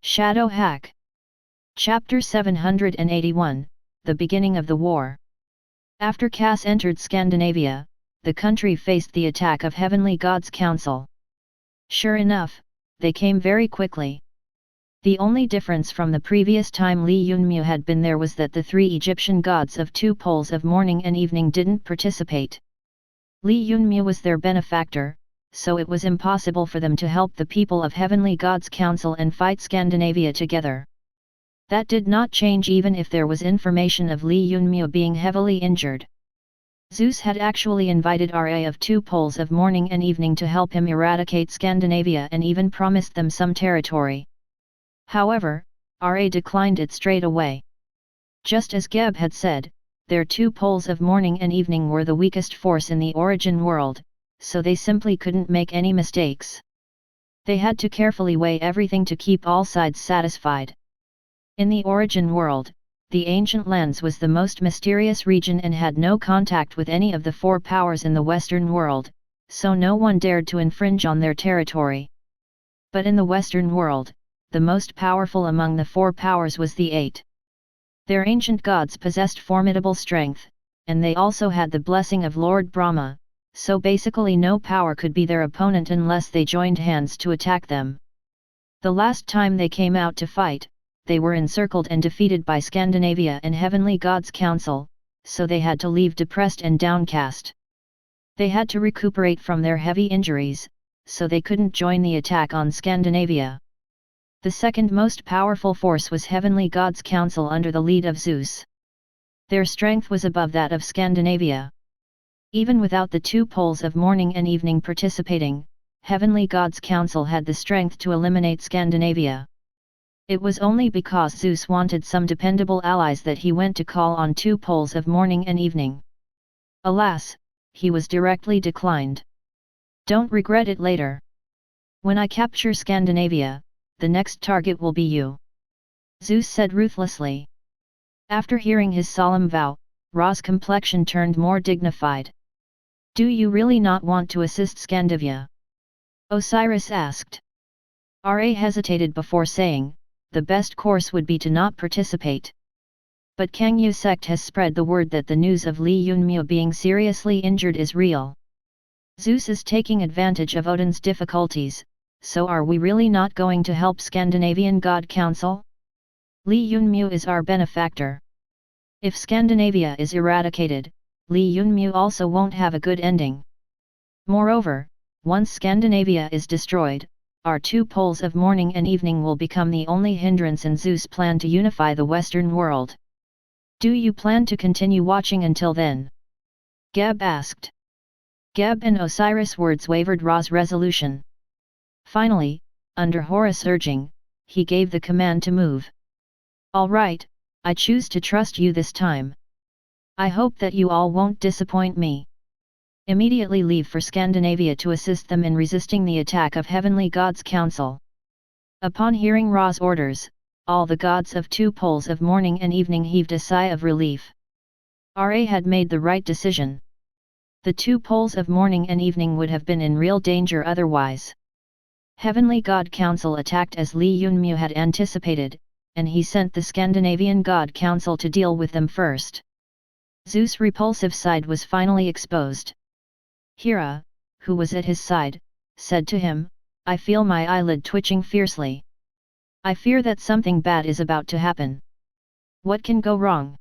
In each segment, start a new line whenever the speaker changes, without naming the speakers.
H.A.C.K. Chapter 781, The Beginning of the War. After Cass entered Scandinavia, the country faced the attack of Heavenly God's Council. Sure enough, they came very quickly. The only difference from the previous time Li Yunmu had been there was that the three Egyptian gods of two poles of morning and evening didn't participate. Li Yunmu was their benefactor, so it was impossible for them to help the people of Heavenly God's Council and fight Scandinavia together. That did not change even if there was information of Li Yunmu being heavily injured. Zeus had actually invited Ra of two poles of morning and evening to help him eradicate Scandinavia and even promised them some territory. However, Ra declined it straight away. Just as Geb had said, their two poles of morning and evening were the weakest force in the origin world, so they simply couldn't make any mistakes. They had to carefully weigh everything to keep all sides satisfied. In the origin world, the ancient lands was the most mysterious region and had no contact with any of the four powers in the Western world, so no one dared to infringe on their territory. But in the Western world, the most powerful among the four powers was the eight. Their ancient gods possessed formidable strength, and they also had the blessing of Lord Brahma, so basically no power could be their opponent unless they joined hands to attack them. The last time they came out to fight, they were encircled and defeated by Scandinavia and Heavenly God's Council, so they had to leave depressed and downcast. They had to recuperate from their heavy injuries, so they couldn't join the attack on Scandinavia. The second most powerful force was Heavenly God's Council under the lead of Zeus. Their strength was above that of Scandinavia. Even without the two poles of morning and evening participating, Heavenly God's Council had the strength to eliminate Scandinavia. It was only because Zeus wanted some dependable allies that he went to call on two poles of morning and evening. Alas, he was directly declined. Don't regret it later. When I capture Scandinavia, the next target will be you, Zeus said ruthlessly. After hearing his solemn vow, Ra's complexion turned more dignified. Do you really not want to assist Scandinavia? Osiris asked. Ra hesitated before saying, the best course would be to not participate. But Kangyu sect has spread the word that the news of Li Yunmu being seriously injured is real. Zeus is taking advantage of Odin's difficulties, so are we really not going to help Scandinavian God Council? Li Yunmu is our benefactor. If Scandinavia is eradicated, Li Yunmu also won't have a good ending. Moreover, once Scandinavia is destroyed, our two poles of morning and evening will become the only hindrance in Zeus' plan to unify the Western world. Do you plan to continue watching until then? Geb asked. Geb and Osiris' words wavered Ra's resolution. Finally, under Horus' urging, he gave the command to move. All right, I choose to trust you this time. I hope that you all won't disappoint me. Immediately leave for Scandinavia to assist them in resisting the attack of Heavenly God's Council. Upon hearing Ra's orders, all the gods of two poles of morning and evening heaved a sigh of relief. Ra had made the right decision. The two poles of morning and evening would have been in real danger otherwise. Heavenly God Council attacked as Li Yunmu had anticipated, and he sent the Scandinavian God Council to deal with them first. Zeus' repulsive side was finally exposed. Hera, who was at his side, said to him, I feel my eyelid twitching fiercely. I fear that something bad is about to happen. What can go wrong?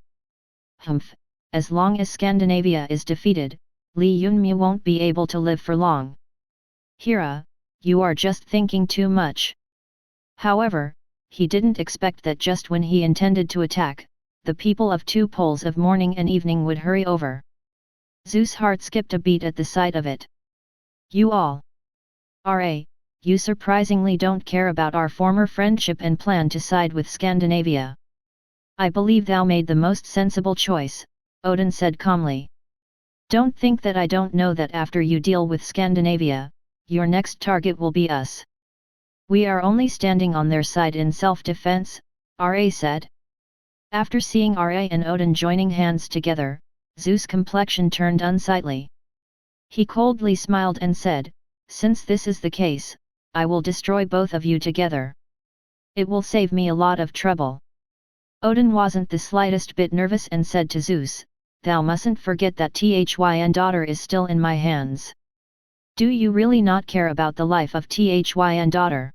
Humph, as long as Scandinavia is defeated, Li Yunmu won't be able to live for long. Hera, you are just thinking too much. However, he didn't expect that just when he intended to attack, the people of two poles of morning and evening would hurry over. Zeus' heart skipped a beat at the sight of it. You all. Ra, you surprisingly don't care about our former friendship and plan to side with Scandinavia. I believe thou made the most sensible choice, Odin said calmly. Don't think that I don't know that after you deal with Scandinavia, your next target will be us. We are only standing on their side in self-defense, Ra said. After seeing Ra and Odin joining hands together, Zeus' complexion turned unsightly. He coldly smiled and said, since this is the case, I will destroy both of you together. It will save me a lot of trouble. Odin wasn't the slightest bit nervous and said to Zeus, "Thou mustn't forget that H.A.C.K daughter is still in my hands. Do you really not care about the life of H.A.C.K daughter?"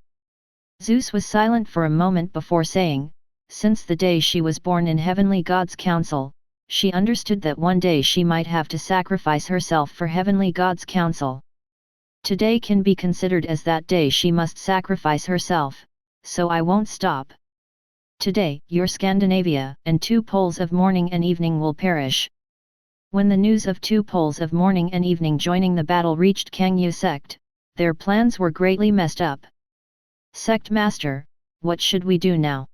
Zeus was silent for a moment before saying, "Since the day she was born in heavenly God's council, she understood that one day she might have to sacrifice herself for heavenly God's council. Today can be considered as that day she must sacrifice herself, so I won't stop. Today, your Scandinavia and 2 poles of morning and evening will perish." When the news of 2 poles of morning and evening joining the battle reached S.H.A.D.W, their plans were greatly messed up. "S.H.A.D.W Master, what should we do now?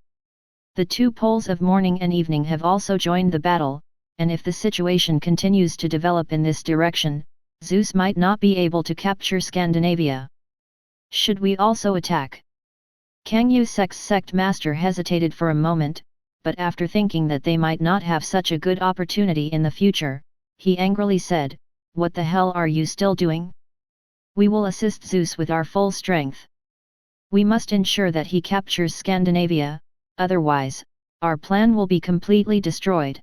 The 2 poles of morning and evening have also joined the battle, and if the situation continues to develop in this direction, Zeus might not be able to capture Scandinavia. Should we also attack?" S.H.A.D.W Master hesitated for a moment, but after thinking that they might not have such a good opportunity in the future, he angrily said, "What the hell are you still doing? We will assist Zeus with our full strength. We must ensure that he captures Scandinavia, otherwise, our plan will be completely destroyed."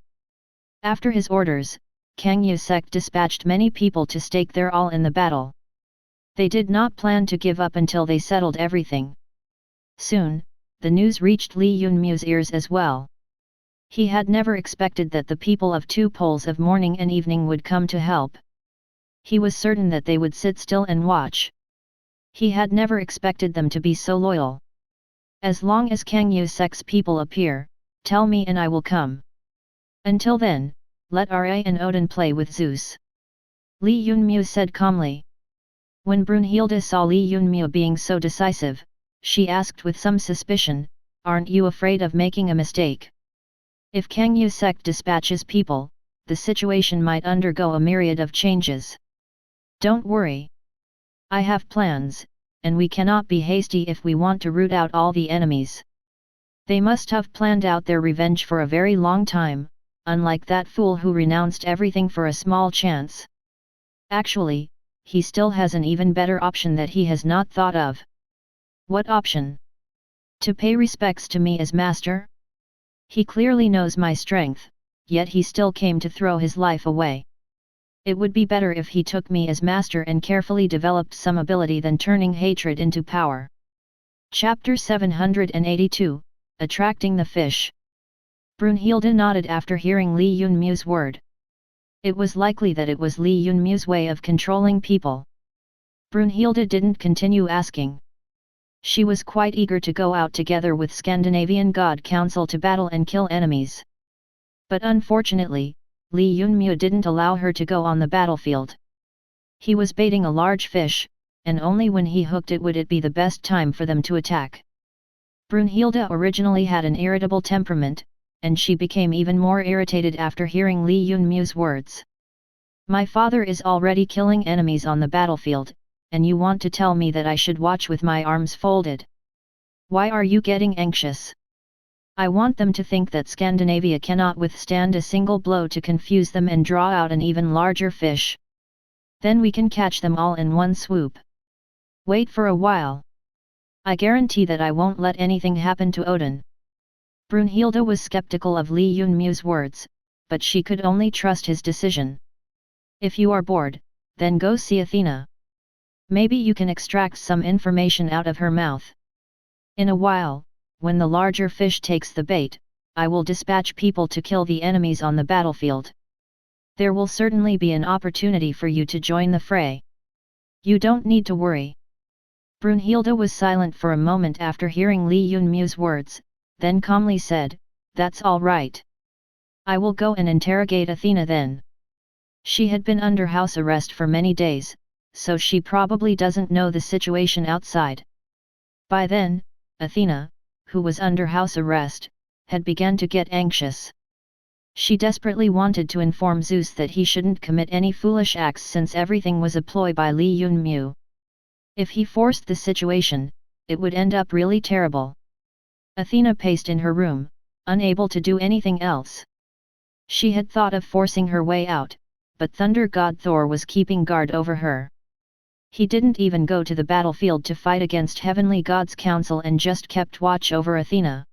After his orders, S.H.A.D.W dispatched many people to stake their all in the battle. They did not plan to give up until they settled everything. Soon, the news reached Li Yunmu's ears as well. He had never expected that the people of 2 poles of morning and evening would come to help. He was certain that they would sit still and watch. He had never expected them to be so loyal. "As long as S.H.A.D.W's people appear, tell me and I will come. Until then, let Ra and Odin play with Zeus," Li Yunmu said calmly. When Brunhilde saw Li Yunmu being so decisive, she asked with some suspicion, "Aren't you afraid of making a mistake? If S.H.A.D.W dispatches people, the situation might undergo a myriad of changes." "Don't worry. I have plans, and we cannot be hasty if we want to root out all the enemies. They must have planned out their revenge for a very long time, unlike that fool who renounced everything for a small chance. Actually, he still has an even better option that he has not thought of." "What option?" "To pay respects to me as master? He clearly knows my strength, yet he still came to throw his life away. It would be better if he took me as master and carefully developed some ability than turning hatred into power." Chapter 782, Attracting the Fish. Brunhilde nodded after hearing Li Yunmu's word. It was likely that it was Li Yunmu's way of controlling people. Brunhilde didn't continue asking. She was quite eager to go out together with Scandinavian God Council to battle and kill enemies. But unfortunately, Li Yunmu didn't allow her to go on the battlefield. He was baiting a large fish, and only when he hooked it would it be the best time for them to attack. Brunhilde originally had an irritable temperament, and she became even more irritated after hearing Li Yunmu's words. "My father is already killing enemies on the battlefield, and you want to tell me that I should watch with my arms folded? Why are you getting anxious? I want them to think that Scandinavia cannot withstand a single blow to confuse them and draw out an even larger fish. Then we can catch them all in one swoop. Wait for a while. I guarantee that I won't let anything happen to Odin." Brunhilde was skeptical of Li Yunmu's words, but she could only trust his decision. "If you are bored, then go see Athena. Maybe you can extract some information out of her mouth. In a while, when the larger fish takes the bait, I will dispatch people to kill the enemies on the battlefield. There will certainly be an opportunity for you to join the fray. You don't need to worry." Brunhilde was silent for a moment after hearing Li Yunmu's words, then calmly said, "That's all right. I will go and interrogate Athena then. She had been under house arrest for many days, so she probably doesn't know the situation outside." By then, Athena, who was under house arrest, had begun to get anxious. She desperately wanted to inform Zeus that he shouldn't commit any foolish acts since everything was a ploy by Li Yunmu. If he forced the situation, it would end up really terrible. Athena paced in her room, unable to do anything else. She had thought of forcing her way out, but Thunder God Thor was keeping guard over her. He didn't even go to the battlefield to fight against heavenly gods' council and just kept watch over Athena.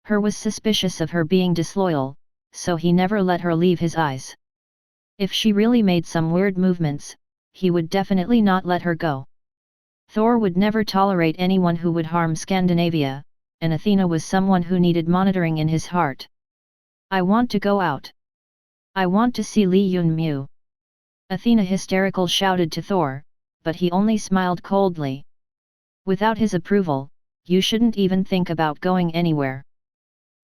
Her was suspicious of her being disloyal, so he never let her leave his eyes. If she really made some weird movements, he would definitely not let her go. Thor would never tolerate anyone who would harm Scandinavia, and Athena was someone who needed monitoring in his heart. I want to go out. I want to see Lee Yun-mu. Athena hysterical shouted to Thor, but he only smiled coldly. Without his approval, you shouldn't even think about going anywhere.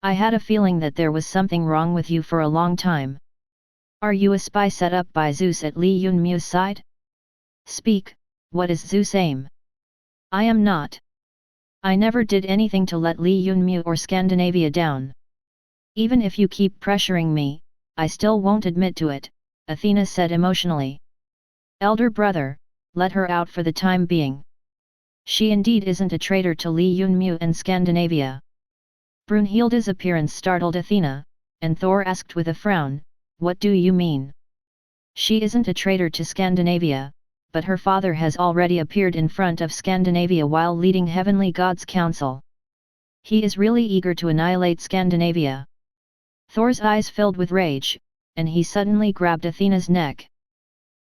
I had a feeling that there was something wrong with you for a long time. Are you a spy set up by Zeus at Lee Yun-mu's side? Speak, what is Zeus' aim? I am not. I never did anything to let Lee Yun-mu or Scandinavia down. Even if you keep pressuring me, I still won't admit to it, Athena said emotionally. Elder brother, let her out for the time being. She indeed isn't a traitor to Lee Yun-mu and Scandinavia. Brunhilde's appearance startled Athena, and Thor asked with a frown, what do you mean? She isn't a traitor to Scandinavia, but her father has already appeared in front of Scandinavia while leading Heavenly Gods' Council. He is really eager to annihilate Scandinavia. Thor's eyes filled with rage, and he suddenly grabbed Athena's neck.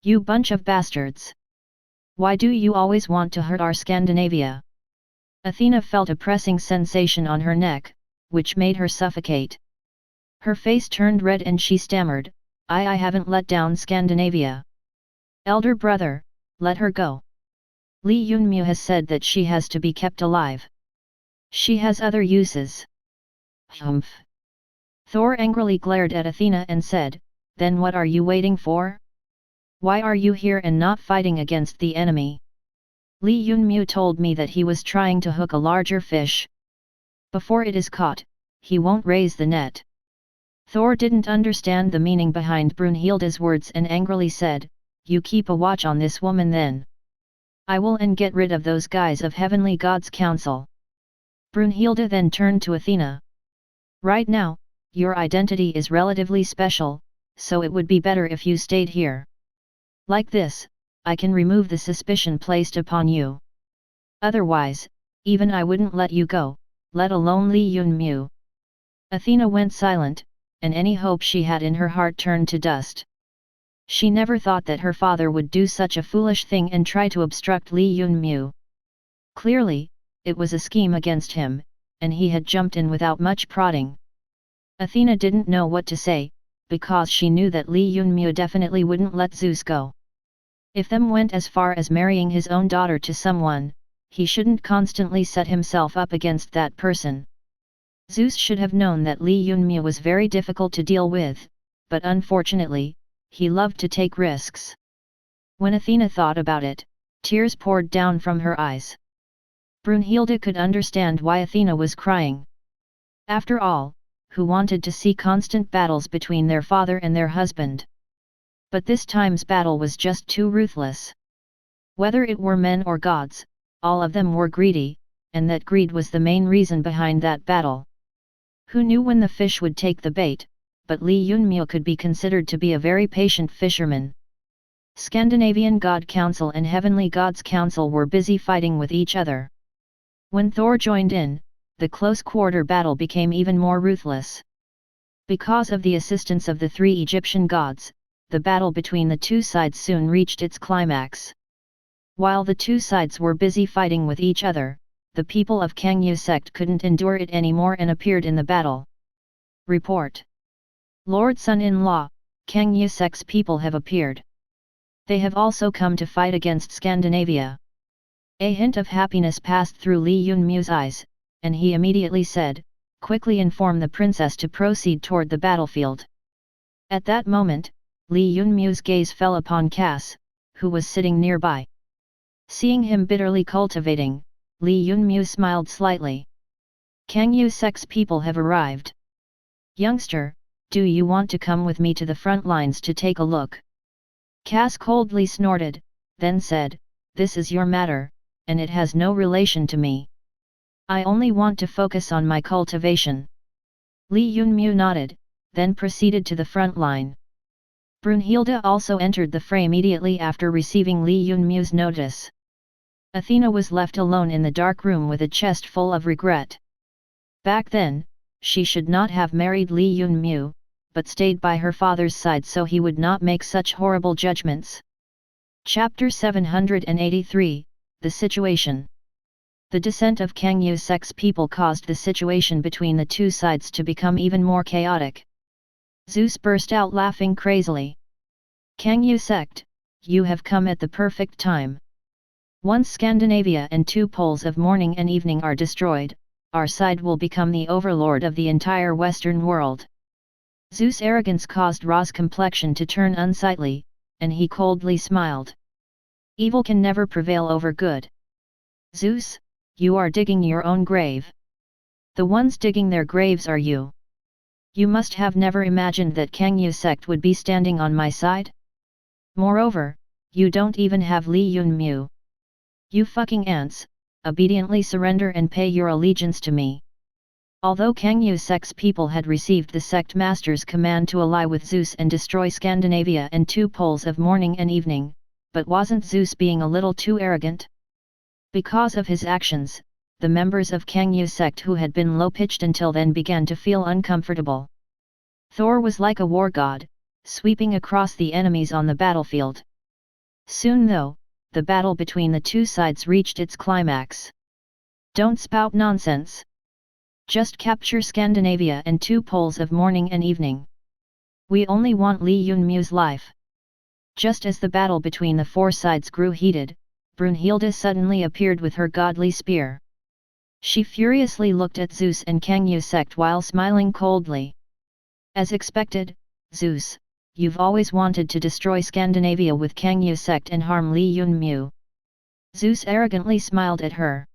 You bunch of bastards! Why do you always want to hurt our Scandinavia? Athena felt a pressing sensation on her neck, which made her suffocate. Her face turned red and she stammered, I haven't let down Scandinavia. Elder brother, let her go. Lee Yun-mu has said that she has to be kept alive. She has other uses. Humph. Thor angrily glared at Athena and said, then what are you waiting for? Why are you here and not fighting against the enemy? Lee Yun-mu told me that he was trying to hook a larger fish. Before it is caught, he won't raise the net. Thor didn't understand the meaning behind Brunhilde's words and angrily said, you keep a watch on this woman then. I will get rid of those guys of Heavenly Gods' Council. Brunhilde then turned to Athena. Right now, your identity is relatively special, so it would be better if you stayed here. Like this, I can remove the suspicion placed upon you. Otherwise, even I wouldn't let you go, let alone Lee Yun-mu. Athena went silent, and any hope she had in her heart turned to dust. She never thought that her father would do such a foolish thing and try to obstruct Lee Yun-mu. Clearly, it was a scheme against him, and he had jumped in without much prodding. Athena didn't know what to say, because she knew that Lee Yun-mu definitely wouldn't let Zeus go. If them went as far as marrying his own daughter to someone, he shouldn't constantly set himself up against that person. Zeus should have known that Lee Yun-mu was very difficult to deal with, but unfortunately, he loved to take risks. When Athena thought about it, tears poured down from her eyes. Brunhilde could understand why Athena was crying. After all, who wanted to see constant battles between their father and their husband? But this time's battle was just too ruthless. Whether it were men or gods, all of them were greedy, and that greed was the main reason behind that battle. Who knew when the fish would take the bait, but Lee Yun-mu could be considered to be a very patient fisherman. Scandinavian God Council and Heavenly Gods Council were busy fighting with each other. When Thor joined in, the close-quarter battle became even more ruthless. Because of the assistance of the three Egyptian gods, the battle between the two sides soon reached its climax. While the two sides were busy fighting with each other, the people of Kangyu sect couldn't endure it anymore and appeared in the battle. Report. Lord Son-in-law, Kangyu sect's people have appeared. They have also come to fight against Scandinavia. A hint of happiness passed through Lee Yun-mu's eyes, and he immediately said, quickly inform the princess to proceed toward the battlefield. At that moment, Lee Yun-mu's gaze fell upon Cass, who was sitting nearby. Seeing him bitterly cultivating, Lee Yun-mu smiled slightly. Kangyu sect's people have arrived. Youngster, do you want to come with me to the front lines to take a look? Cass coldly snorted, then said, this is your matter, and it has no relation to me. I only want to focus on my cultivation. Lee Yun-mu nodded, then proceeded to the front line. Brunhilde also entered the fray immediately after receiving Li Yunmu's notice. Athena was left alone in the dark room with a chest full of regret. Back then, she should not have married Li Yunmu, but stayed by her father's side so he would not make such horrible judgments. Chapter 783, The Situation. The descent of Kang Yusek's people caused the situation between the two sides to become even more chaotic. Zeus burst out laughing crazily. Kang Yusek, you have come at the perfect time. Once Scandinavia and two poles of morning and evening are destroyed, our side will become the overlord of the entire Western world. Zeus' arrogance caused Ra's complexion to turn unsightly, and he coldly smiled. Evil can never prevail over good. Zeus, you are digging your own grave. The ones digging their graves are you. You must have never imagined that Kang Yusek would be standing on my side? Moreover, you don't even have Li Yunmu. You fucking ants, obediently surrender and pay your allegiance to me. Although Kang Yusek's people had received the sect master's command to ally with Zeus and destroy Scandinavia and two poles of morning and evening, but wasn't Zeus being a little too arrogant? Because of his actions, the members of Kang Yusek who had been low-pitched until then began to feel uncomfortable. Thor was like a war god, sweeping across the enemies on the battlefield. Soon though, the battle between the two sides reached its climax. Don't spout nonsense. Just capture Scandinavia and two poles of morning and evening. We only want Li Yunmu's life. Just as the battle between the four sides grew heated, Brunhilde suddenly appeared with her godly spear. She furiously looked at Zeus and Kang Yusek while smiling coldly. As expected, Zeus, you've always wanted to destroy Scandinavia with Kang Yusek and harm Li Yunmu. Zeus arrogantly smiled at her.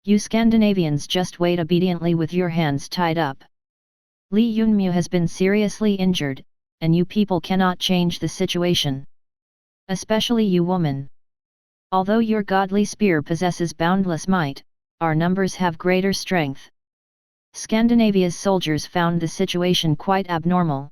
You Scandinavians just wait obediently with your hands tied up. Li Yunmu has been seriously injured, and you people cannot change the situation. Especially you woman. Although your godly spear possesses boundless might, our numbers have greater strength. Scandinavia's soldiers found the situation quite abnormal.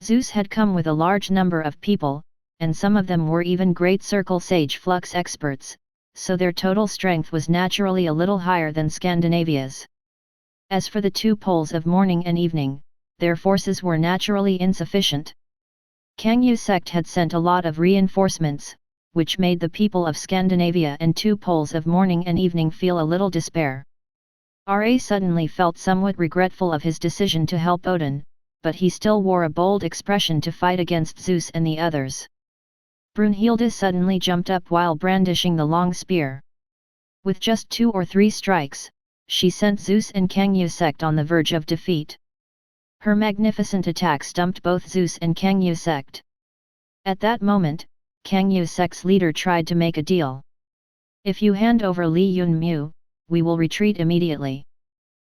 Zeus had come with a large number of people, and some of them were even great circle sage flux experts, so their total strength was naturally a little higher than Scandinavia's. As for the two poles of morning and evening, their forces were naturally insufficient. Kang Yusek had sent a lot of reinforcements, which made the people of Scandinavia and two poles of morning and evening feel a little despair. Ra suddenly felt somewhat regretful of his decision to help Odin, but he still wore a bold expression to fight against Zeus and the others. Brunhilde suddenly jumped up while brandishing the long spear. With just 2 or 3 strikes, she sent Zeus and Kang Yusek on the verge of defeat. Her magnificent attack stumped both Zeus and Kang Yusek. At that moment, Kang Yusek's leader tried to make a deal. If you hand over Li Yunmu, we will retreat immediately.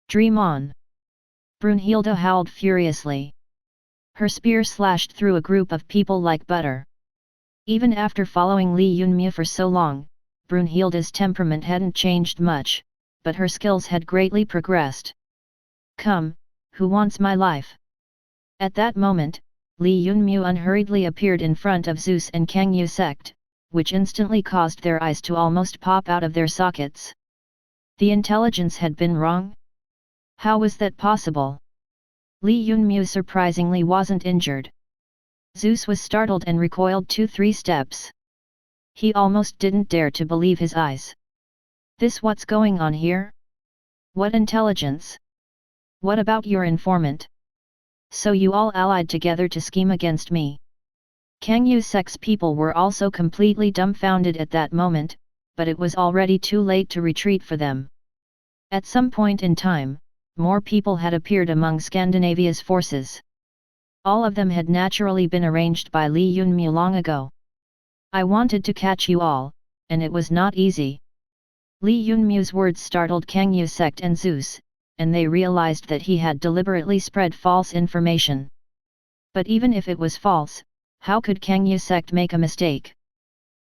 Dream on! Brunhilde howled furiously. Her spear slashed through a group of people like butter. Even after following Li Yunmu for so long, Brunhilde's temperament hadn't changed much, but her skills had greatly progressed. Come, who wants my life? At that moment, Li Yunmu unhurriedly appeared in front of Zeus and Kang Yusek, which instantly caused their eyes to almost pop out of their sockets. The intelligence had been wrong? How was that possible? Li Yunmu surprisingly wasn't injured. Zeus was startled and recoiled 2-3 steps. He almost didn't dare to believe his eyes. This what's going on here? What intelligence? What about your informant? So you all allied together to scheme against me. Kang Yusek's people were also completely dumbfounded at that moment, but it was already too late to retreat for them. At some point in time, more people had appeared among Scandinavia's forces. All of them had naturally been arranged by Li Yunmu long ago. I wanted to catch you all, and it was not easy. Li Yunmu's words startled Kang Yusek and Zeus, and they realized that he had deliberately spread false information. But even if it was false, how could Kang Yusek make a mistake?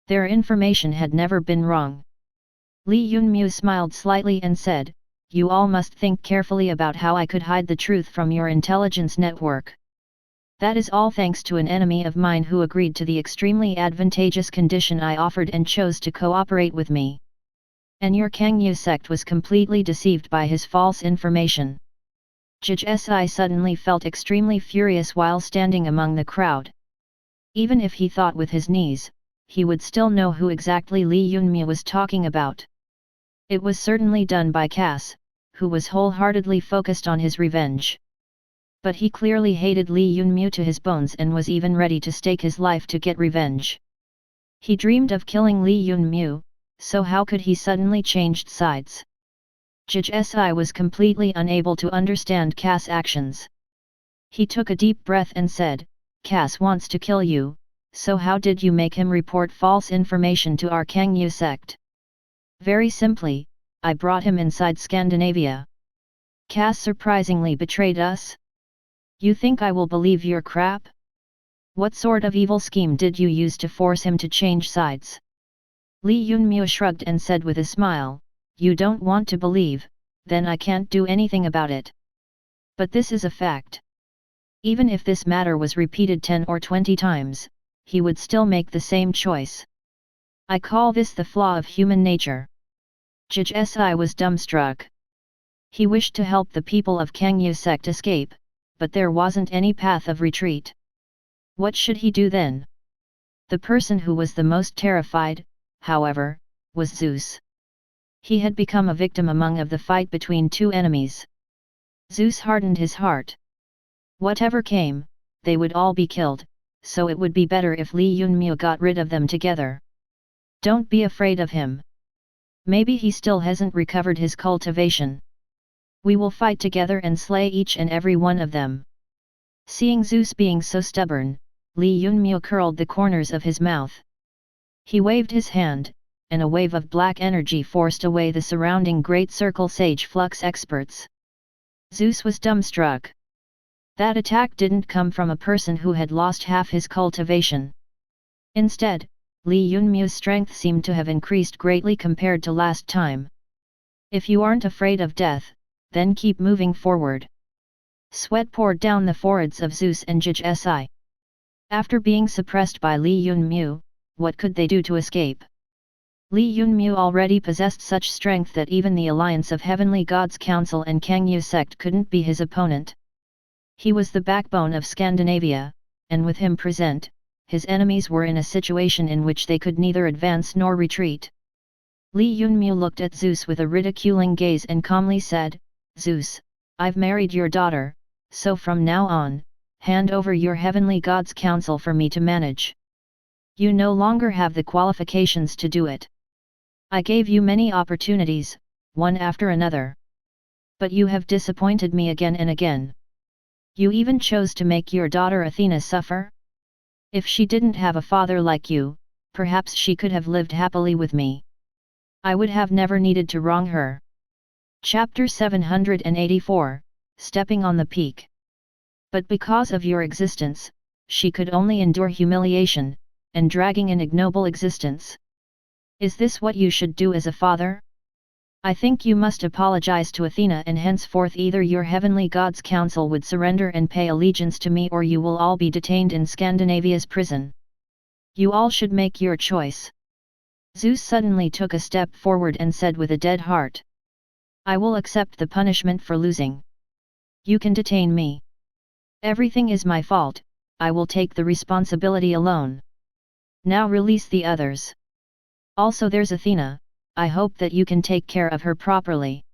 Their information had never been wrong. Li Yunmu smiled slightly and said, "You all must think carefully about how I could hide the truth from your intelligence network. That is all thanks to an enemy of mine who agreed to the extremely advantageous condition I offered and chose to cooperate with me. And your Kangyu sect was completely deceived by his false information. H.A.C.K suddenly felt extremely furious while standing among the crowd. Even if he thought with his knees, he would still know who exactly Li Yunmu was talking about. It was certainly done by Cass, who was wholeheartedly focused on his revenge. But he clearly hated Li Yunmu to his bones and was even ready to stake his life to get revenge. He dreamed of killing Li Yunmu, so how could he suddenly change sides? H.A.C.K was completely unable to understand Cass' actions. He took a deep breath and said, Cass wants to kill you, so how did you make him report false information to our Kangyu sect? Very simply, I brought him inside Scandinavia. Cass surprisingly betrayed us? You think I will believe your crap? What sort of evil scheme did you use to force him to change sides? Li Yunmu shrugged and said with a smile, You don't want to believe, then I can't do anything about it. But this is a fact. Even if this matter was repeated 10 or 20 times, he would still make the same choice. I call this the flaw of human nature. H.A.C.K was dumbstruck. He wished to help the people of Kangyu sect escape, but there wasn't any path of retreat. What should he do then? The person who was the most terrified, however, was Zeus. He had become a victim among of the fight between two enemies. Zeus hardened his heart. Whatever came, they would all be killed, so it would be better if Li Yunmu got rid of them together. Don't be afraid of him. Maybe he still hasn't recovered his cultivation. We will fight together and slay each and every one of them. Seeing Zeus being so stubborn, Li Yunmu curled the corners of his mouth. He waved his hand, and a wave of black energy forced away the surrounding great circle sage flux experts. Zeus was dumbstruck. That attack didn't come from a person who had lost half his cultivation. Instead, Li Yunmu's strength seemed to have increased greatly compared to last time. If you aren't afraid of death, then keep moving forward. Sweat poured down the foreheads of Zeus and H.A.C.K. After being suppressed by Li Yunmu, what could they do to escape? Li Yunmu already possessed such strength that even the alliance of Heavenly Gods Council and Kangyu sect couldn't be his opponent. He was the backbone of Scandinavia, and with him present, his enemies were in a situation in which they could neither advance nor retreat. Li Yunmu looked at Zeus with a ridiculing gaze and calmly said, Zeus, I've married your daughter, so from now on, hand over your Heavenly Gods Council for me to manage. You no longer have the qualifications to do it. I gave you many opportunities, one after another. But you have disappointed me again and again. You even chose to make your daughter Athena suffer? If she didn't have a father like you, perhaps she could have lived happily with me. I would have never needed to wrong her. Chapter 784, Stepping on the Peak. But because of your existence, she could only endure humiliation, and dragging an ignoble existence. Is this what you should do as a father? I think you must apologize to Athena, and henceforth either your Heavenly Gods Council would surrender and pay allegiance to me, or you will all be detained in Scandinavia's prison. You all should make your choice. Zeus suddenly took a step forward and said with a dead heart. I will accept the punishment for losing. You can detain me. Everything is my fault, I will take the responsibility alone. Now release the others. Also there's Athena, I hope that you can take care of her properly.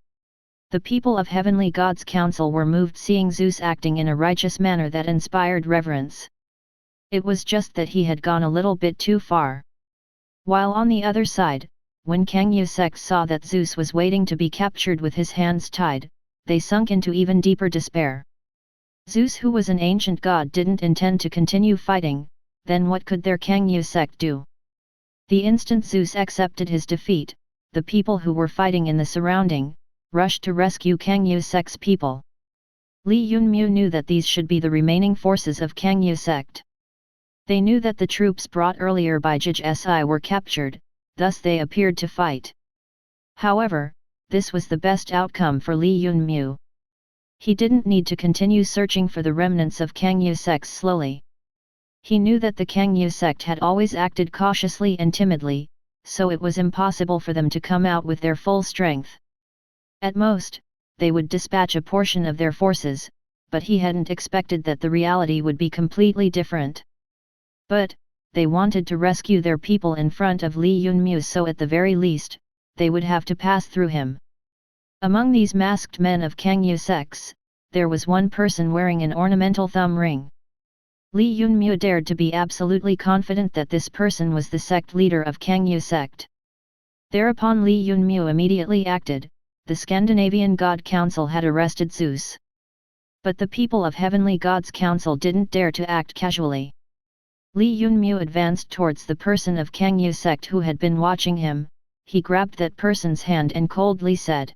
The people of Heavenly Gods Council were moved seeing Zeus acting in a righteous manner that inspired reverence. It was just that he had gone a little bit too far. While on the other side, when Kangyu sect saw that Zeus was waiting to be captured with his hands tied, they sunk into even deeper despair. Zeus, who was an ancient god, didn't intend to continue fighting, then what could their Kangyu sect do? The instant Zeus accepted his defeat, the people who were fighting in the surrounding, rushed to rescue Kangyu sect's people. Li Yunmu knew that these should be the remaining forces of Kangyu sect. They knew that the troops brought earlier by H.A.C.K were captured, thus they appeared to fight. However, this was the best outcome for Li Yunmu. He didn't need to continue searching for the remnants of Kangyu sects slowly. He knew that the Kangyu sect had always acted cautiously and timidly, so it was impossible for them to come out with their full strength. At most, they would dispatch a portion of their forces, but he hadn't expected that the reality would be completely different. But, they wanted to rescue their people in front of Li Yunmu, so at the very least, they would have to pass through him. Among these masked men of Kangyu sects, there was one person wearing an ornamental thumb ring. Li Yunmu dared to be absolutely confident that this person was the sect leader of Kangyu sect. Thereupon Li Yunmu immediately acted. The Scandinavian God Council had arrested Zeus. But the people of Heavenly Gods Council didn't dare to act casually. Li Yunmu advanced towards the person of Kangyu sect who had been watching him. He grabbed that person's hand and coldly said,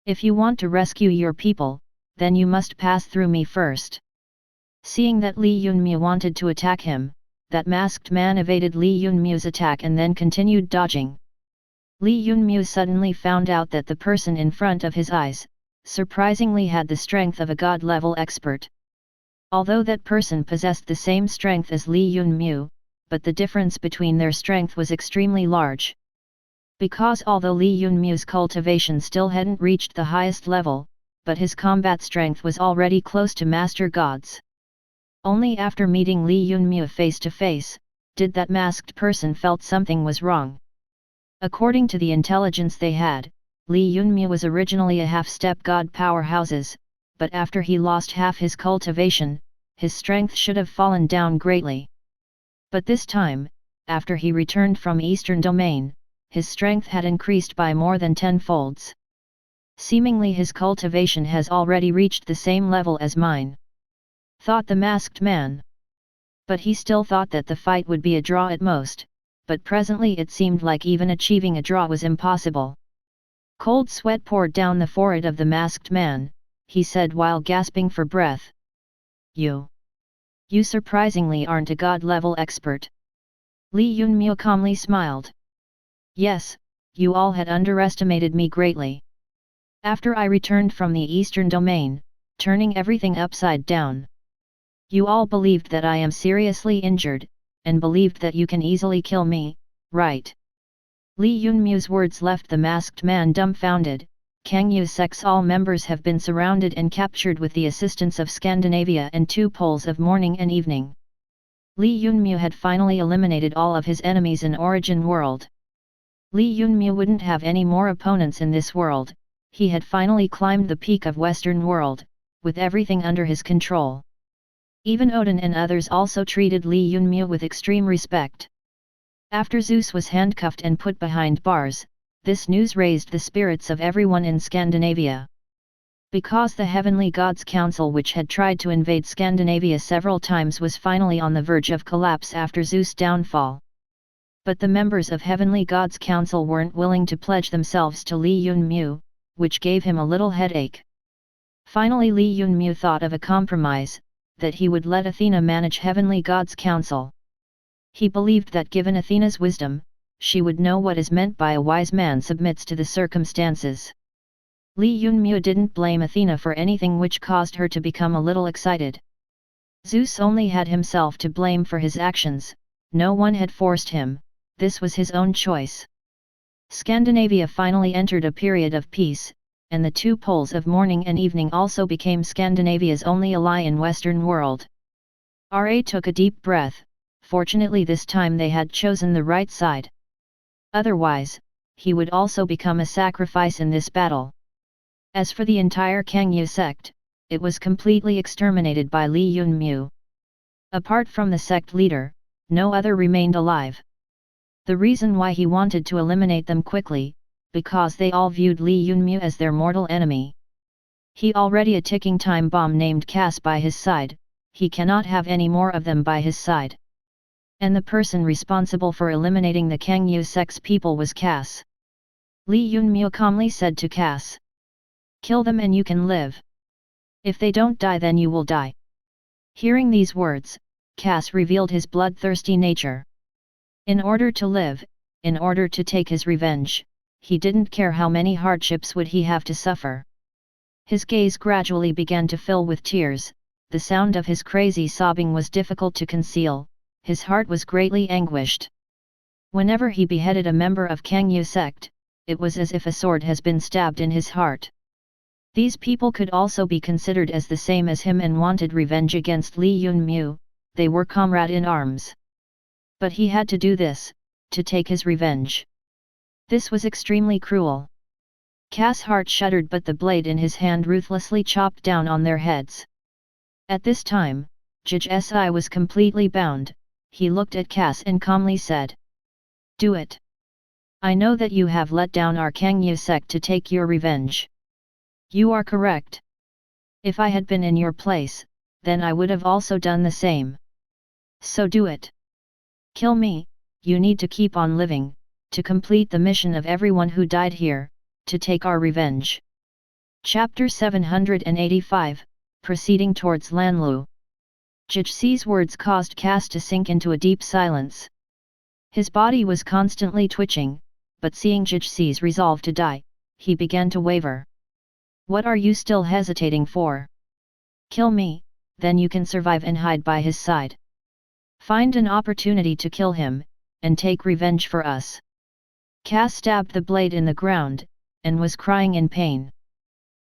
"If you want to rescue your people, then you must pass through me first." Seeing that Li Yunmu wanted to attack him, that masked man evaded Li Yunmu's attack and then continued dodging. Li Yunmu suddenly found out that the person in front of his eyes, surprisingly had the strength of a god-level expert. Although that person possessed the same strength as Li Yunmu, but the difference between their strength was extremely large. Because although Li Yunmu's cultivation still hadn't reached the highest level, but his combat strength was already close to Master God's. Only after meeting Li Yunmu face to face, did that masked person felt something was wrong. According to the intelligence they had, Li Yunmu was originally a half-step god powerhouses, but after he lost half his cultivation, his strength should have fallen down greatly. But this time, after he returned from Eastern Domain, his strength had increased by more than 10 folds. Seemingly his cultivation has already reached the same level as mine, thought the masked man. But he still thought that the fight would be a draw at most, but presently it seemed like even achieving a draw was impossible. Cold sweat poured down the forehead of the masked man. He said while gasping for breath. You surprisingly aren't a god-level expert." Li Yunmu calmly smiled. "Yes, you all had underestimated me greatly. After I returned from the Eastern Domain, turning everything upside down. You all believed that I am seriously injured, and believed that you can easily kill me, right?" Li Yunmu's words left the masked man dumbfounded. Kangyu sect's all members have been surrounded and captured with the assistance of Scandinavia and 2 poles of morning and evening. Li Yunmu had finally eliminated all of his enemies in Origin World. Li Yunmu wouldn't have any more opponents in this world. He had finally climbed the peak of Western World, with everything under his control. Even Odin and others also treated Li Yunmu with extreme respect. After Zeus was handcuffed and put behind bars, this news raised the spirits of everyone in Scandinavia. Because the Heavenly Gods Council, which had tried to invade Scandinavia several times, was finally on the verge of collapse after Zeus' downfall. But the members of Heavenly Gods Council weren't willing to pledge themselves to Li Yunmu, which gave him a little headache. Finally Li Yunmu thought of a compromise, that he would let Athena manage Heavenly Gods Council. He believed that given Athena's wisdom, she would know what is meant by a wise man submits to the circumstances. Li Yunmu didn't blame Athena for anything, which caused her to become a little excited. Zeus only had himself to blame for his actions. No one had forced him, this was his own choice. Scandinavia finally entered a period of peace, and the 2 poles of morning and evening also became Scandinavia's only ally in Western world. Ra took a deep breath. Fortunately this time they had chosen the right side. Otherwise, he would also become a sacrifice in this battle. As for the entire Kangyu sect, it was completely exterminated by Li Yunmu. Apart from the sect leader, no other remained alive. The reason why he wanted to eliminate them quickly, because they all viewed Li Yunmu as their mortal enemy. He already a ticking time bomb named H.A.C.K by his side, he cannot have any more of them by his side. And the person responsible for eliminating the Kangyu sect's people was H.A.C.K. Li Yunmu calmly said to H.A.C.K. "Kill them and you can live. If they don't die then you will die." Hearing these words, H.A.C.K. revealed his bloodthirsty nature. In order to live, in order to take his revenge, he didn't care how many hardships would he have to suffer. His gaze gradually began to fill with tears, the sound of his crazy sobbing was difficult to conceal, his heart was greatly anguished. Whenever he beheaded a member of Kangyu sect, it was as if a sword has been stabbed in his heart. These people could also be considered as the same as him and wanted revenge against Li Yunmu, they were comrade in arms. But he had to do this, to take his revenge. This was extremely cruel. Cass' heart shuddered, but the blade in his hand ruthlessly chopped down on their heads. At this time, H.A.C.K was completely bound. He looked at Cass and calmly said, "Do it. I know that you have let down our Kangyu sect to take your revenge. You are correct. If I had been in your place, then I would have also done the same. So do it. Kill me, you need to keep on living, to complete the mission of everyone who died here, to take our revenge." Chapter 785, Proceeding towards Lanlou. H.A.C.K's words caused Cass to sink into a deep silence. His body was constantly twitching, but seeing H.A.C.K's resolve to die, he began to waver. "What are you still hesitating for? Kill me, then you can survive and hide by his side. Find an opportunity to kill him, and take revenge for us." Cass stabbed the blade in the ground, and was crying in pain.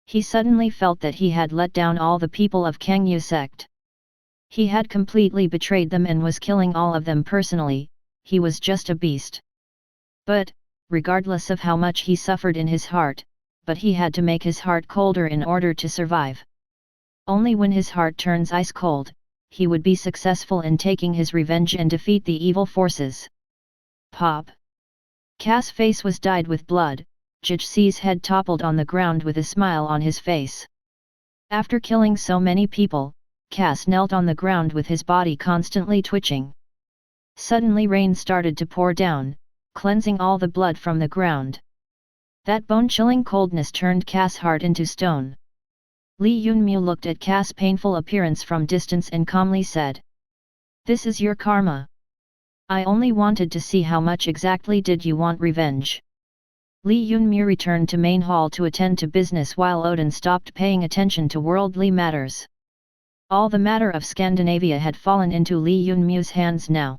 He suddenly felt that he had let down all the people of Kangyu sect. He had completely betrayed them and was killing all of them personally, he was just a beast. But, regardless of how much he suffered in his heart, but he had to make his heart colder in order to survive. Only when his heart turns ice cold, he would be successful in taking his revenge and defeat the evil forces. Pop! Cass' face was dyed with blood. H.A.C.K's head toppled on the ground with a smile on his face. After killing so many people, Cass knelt on the ground with his body constantly twitching. Suddenly rain started to pour down, cleansing all the blood from the ground. That bone-chilling coldness turned Cass' heart into stone. Li Yunmu looked at Cass' painful appearance from distance and calmly said, "This is your karma. I only wanted to see how much exactly did you want revenge." Li Yunmu returned to main hall to attend to business while Odin stopped paying attention to worldly matters. All the matter of Scandinavia had fallen into Li Yunmu's hands now.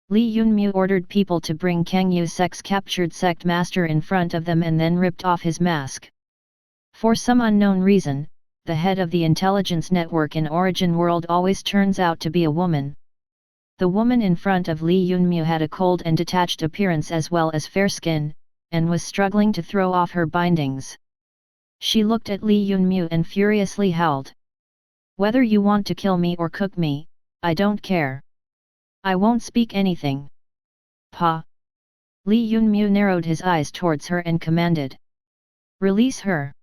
Li Yunmu ordered people to bring Kangyu sect's captured sect master in front of them and then ripped off his mask. For some unknown reason, the head of the intelligence network in Origin World always turns out to be a woman. The woman in front of Li Yunmu had a cold and detached appearance as well as fair skin, and was struggling to throw off her bindings. She looked at Li Yunmu and furiously howled. "Whether you want to kill me or cook me, I don't care. I won't speak anything." "Pa!" Li Yunmu narrowed his eyes towards her and commanded. "Release her."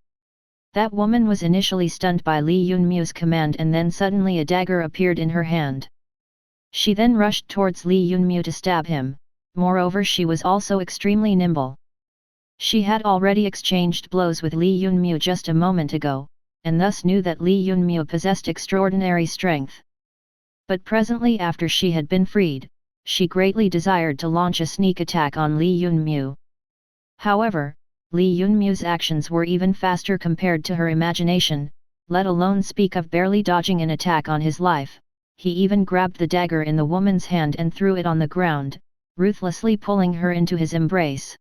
That woman was initially stunned by Li Yunmu's command and then suddenly a dagger appeared in her hand. She then rushed towards Li Yunmu to stab him, moreover she was also extremely nimble. She had already exchanged blows with Li Yunmu just a moment ago, and thus knew that Li Yunmu possessed extraordinary strength. But presently after she had been freed, she greatly desired to launch a sneak attack on Li Yunmu. However, Li Yunmu's actions were even faster compared to her imagination, let alone speak of barely dodging an attack on his life. He even grabbed the dagger in the woman's hand and threw it on the ground, ruthlessly pulling her into his embrace.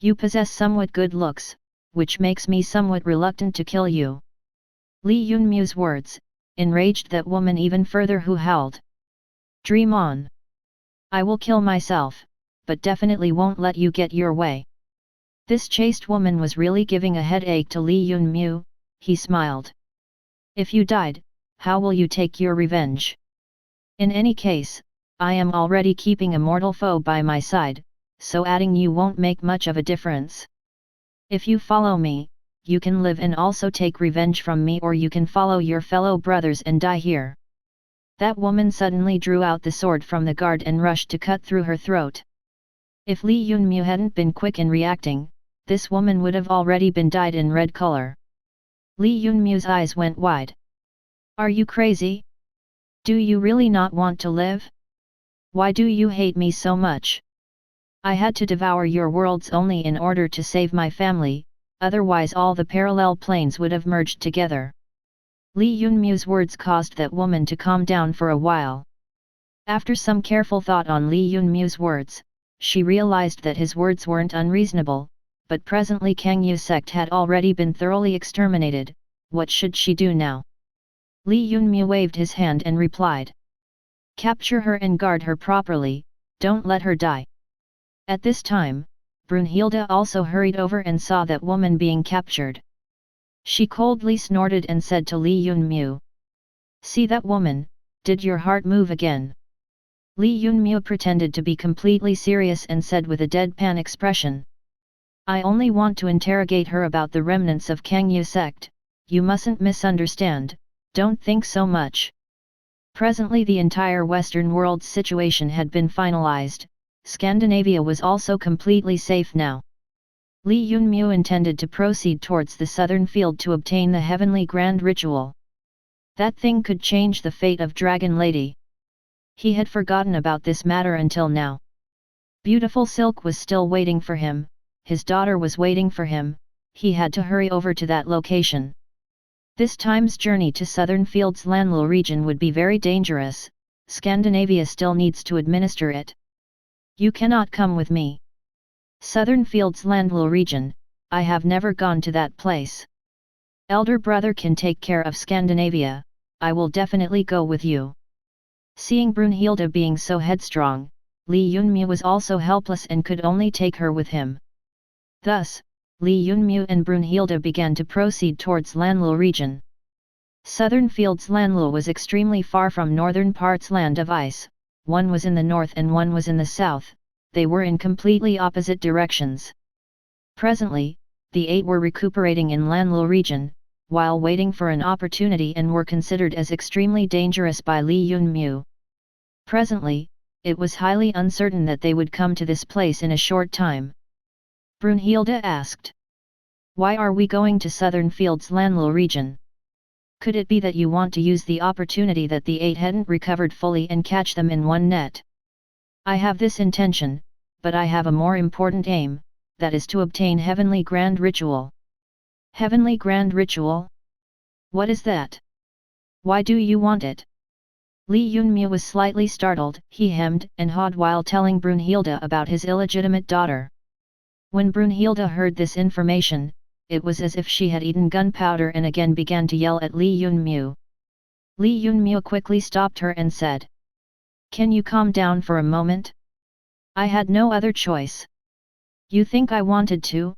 "You possess somewhat good looks, which makes me somewhat reluctant to kill you." Li Yunmu's words enraged that woman even further, who howled, "Dream on! I will kill myself, but definitely won't let you get your way." This chaste woman was really giving a headache to Li Yunmu. He smiled. "If you died, how will you take your revenge? In any case, I am already keeping a mortal foe by my side, so adding you won't make much of a difference. If you follow me, you can live and also take revenge from me, or you can follow your fellow brothers and die here." That woman suddenly drew out the sword from the guard and rushed to cut through her throat. If Li Yunmu hadn't been quick in reacting, this woman would have already been dyed in red color. Li Yunmu's eyes went wide. "Are you crazy? Do you really not want to live? Why do you hate me so much? I had to devour your worlds only in order to save my family, otherwise all the parallel planes would have merged together. Li Yunmu's words caused that woman to calm down for a while. After some careful thought on Li Yunmu's words, she realized that his words weren't unreasonable, but presently Kangyu sect had already been thoroughly exterminated. What should she do now? Li Yunmu waved his hand and replied. Capture her and guard her properly, don't let her die. At this time, Brunhilde also hurried over and saw that woman being captured. She coldly snorted and said to Li Yunmu. See that woman, did your heart move again? Li Yunmu pretended to be completely serious and said with a deadpan expression. I only want to interrogate her about the remnants of Kangyu sect, you mustn't misunderstand, don't think so much. Presently the entire Western world's situation had been finalized, Scandinavia was also completely safe now. Li Yunmu intended to proceed towards the southern field to obtain the heavenly grand ritual. That thing could change the fate of Dragon Lady. He had forgotten about this matter until now. Beautiful Silk was still waiting for him, his daughter was waiting for him, he had to hurry over to that location. This time's journey to southern fields Lanlou region would be very dangerous, Scandinavia still needs to administer it. You cannot come with me. Southern fields Lanlou region, I have never gone to that place. Elder brother can take care of Scandinavia, I will definitely go with you. Seeing Brunhilde being so headstrong, Li Yunmu was also helpless and could only take her with him. Thus, Li Yunmu and Brunhilde began to proceed towards Lanlou region. Southern fields Lanlou was extremely far from northern parts Land of Ice, one was in the north and one was in the south, they were in completely opposite directions. Presently, the 8 were recuperating in Lanlou region, while waiting for an opportunity and were considered as extremely dangerous by Li Yunmu. Presently, it was highly uncertain that they would come to this place in a short time. Brunhilde asked. Why are we going to southern fields Lanlou region? Could it be that you want to use the opportunity that the 8 hadn't recovered fully and catch them in one net? I have this intention, but I have a more important aim, that is to obtain Heavenly Grand Ritual. Heavenly Grand Ritual? What is that? Why do you want it? Li Yunmu was slightly startled, he hemmed and hawed while telling Brunhilde about his illegitimate daughter. When Brunhilde heard this information, it was as if she had eaten gunpowder and again began to yell at Li Yunmu. Li Yunmu quickly stopped her and said. Can you calm down for a moment? I had no other choice. You think I wanted to?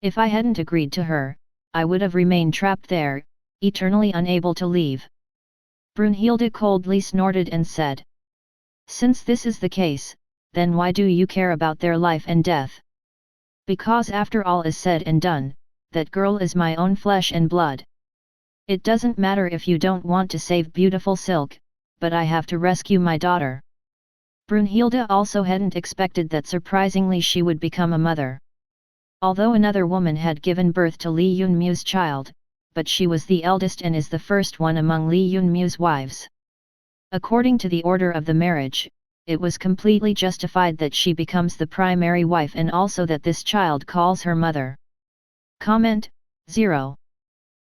If I hadn't agreed to her, I would have remained trapped there, eternally unable to leave. Brunhilde coldly snorted and said. Since this is the case, then why do you care about their life and death? Because after all is said and done, that girl is my own flesh and blood. It doesn't matter if you don't want to save beautiful Silk, but I have to rescue my daughter. Brunhilde also hadn't expected that surprisingly she would become a mother. Although another woman had given birth to Li Yunmu's child, but she was the eldest and is the first one among Li Yunmu's wives. According to the order of the marriage, it was completely justified that she becomes the primary wife and also that this child calls her mother. Comment, 0.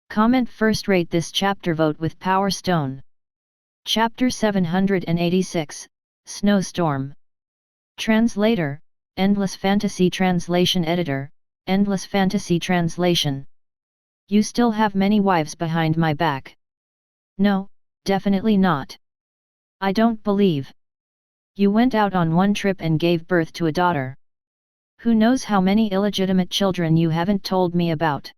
Comment first, rate this chapter, vote with Power Stone. Chapter 786, Snowstorm. Translator, Endless Fantasy Translation Editor, Endless Fantasy Translation. You still have many wives behind my back. No, definitely not. I don't believe. You went out on one trip and gave birth to a daughter. Who knows how many illegitimate children you haven't told me about.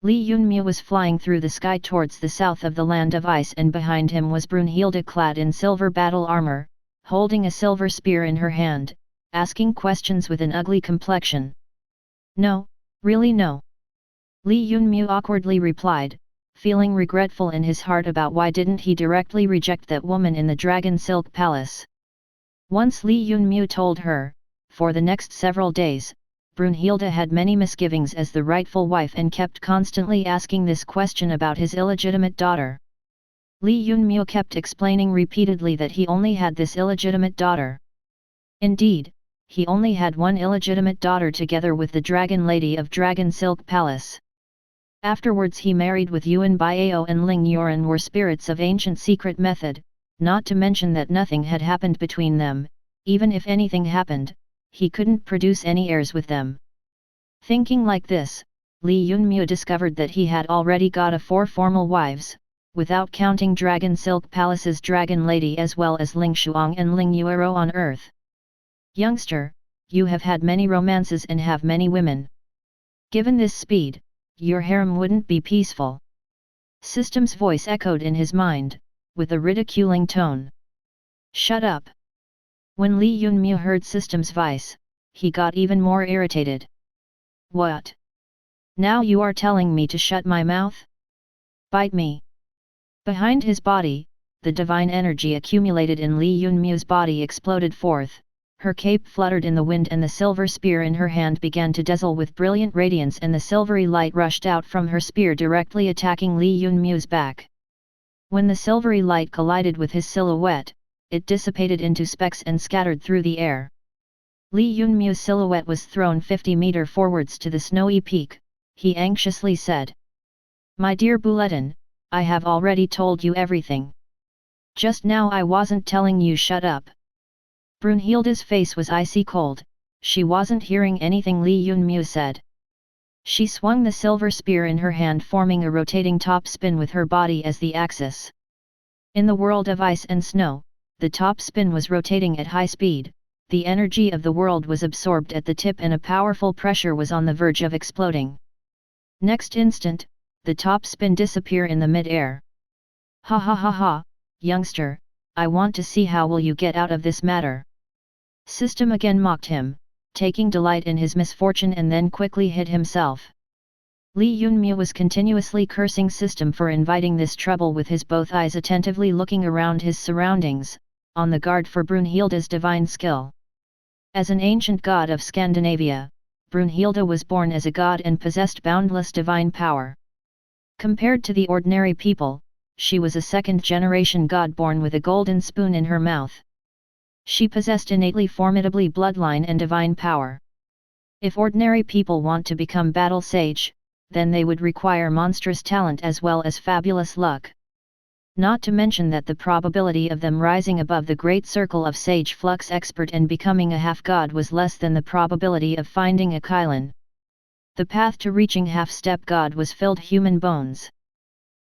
Li Yunmu was flying through the sky towards the south of the Land of Ice, and behind him was Brunhilde clad in silver battle armor, holding a silver spear in her hand, asking questions with an ugly complexion. No, really no. Li Yunmu awkwardly replied, feeling regretful in his heart about why didn't he directly reject that woman in the Dragon Silk Palace. Once Li Yunmu told her, for the next several days, Brunhilde had many misgivings as the rightful wife and kept constantly asking this question about his illegitimate daughter. Li Yunmu kept explaining repeatedly that he only had this illegitimate daughter. Indeed, he only had one illegitimate daughter together with the Dragon Lady of Dragon Silk Palace. Afterwards he married with Yuan Biao and Ling Yuan were spirits of ancient secret method, not to mention that nothing had happened between them. Even if anything happened, he couldn't produce any heirs with them. Thinking like this, Li Yunmu discovered that he had already got 4 formal wives, without counting Dragon Silk Palace's Dragon Lady as well as Ling Shuang and Ling Yuero on earth. Youngster, you have had many romances and have many women. Given this speed, your harem wouldn't be peaceful. System's voice echoed in his mind, with a ridiculing tone. Shut up. When Li Yunmu heard System's voice, he got even more irritated. What? Now you are telling me to shut my mouth? Bite me. Behind his body, the divine energy accumulated in Li Yunmu's body exploded forth. Her cape fluttered in the wind and the silver spear in her hand began to dazzle with brilliant radiance and the silvery light rushed out from her spear directly attacking Li Yunmu's back. When the silvery light collided with his silhouette, it dissipated into specks and scattered through the air. Li Yunmu's silhouette was thrown 50 meters forwards to the snowy peak. He anxiously said. My dear Bulletin, I have already told you everything. Just now I wasn't telling you shut up. Brunhilde's face was icy cold, she wasn't hearing anything Li Yunmu said. She swung the silver spear in her hand forming a rotating top spin with her body as the axis. In the world of ice and snow, the top spin was rotating at high speed, the energy of the world was absorbed at the tip and a powerful pressure was on the verge of exploding. Next instant, the top spin disappeared in the mid-air. Ha ha ha ha, youngster, I want to see how will you get out of this matter. System again mocked him, taking delight in his misfortune and then quickly hid himself. Li Yunmu was continuously cursing System for inviting this trouble with his both eyes attentively looking around his surroundings, on the guard for Brunhilde's divine skill. As an ancient god of Scandinavia, Brunhilde was born as a god and possessed boundless divine power. Compared to the ordinary people, she was a second-generation god born with a golden spoon in her mouth. She possessed innately formidably bloodline and divine power. If ordinary people want to become battle sage, then they would require monstrous talent as well as fabulous luck. Not to mention that the probability of them rising above the great circle of sage flux expert and becoming a half-god was less than the probability of finding a Kylan. The path to reaching half-step god was filled human bones.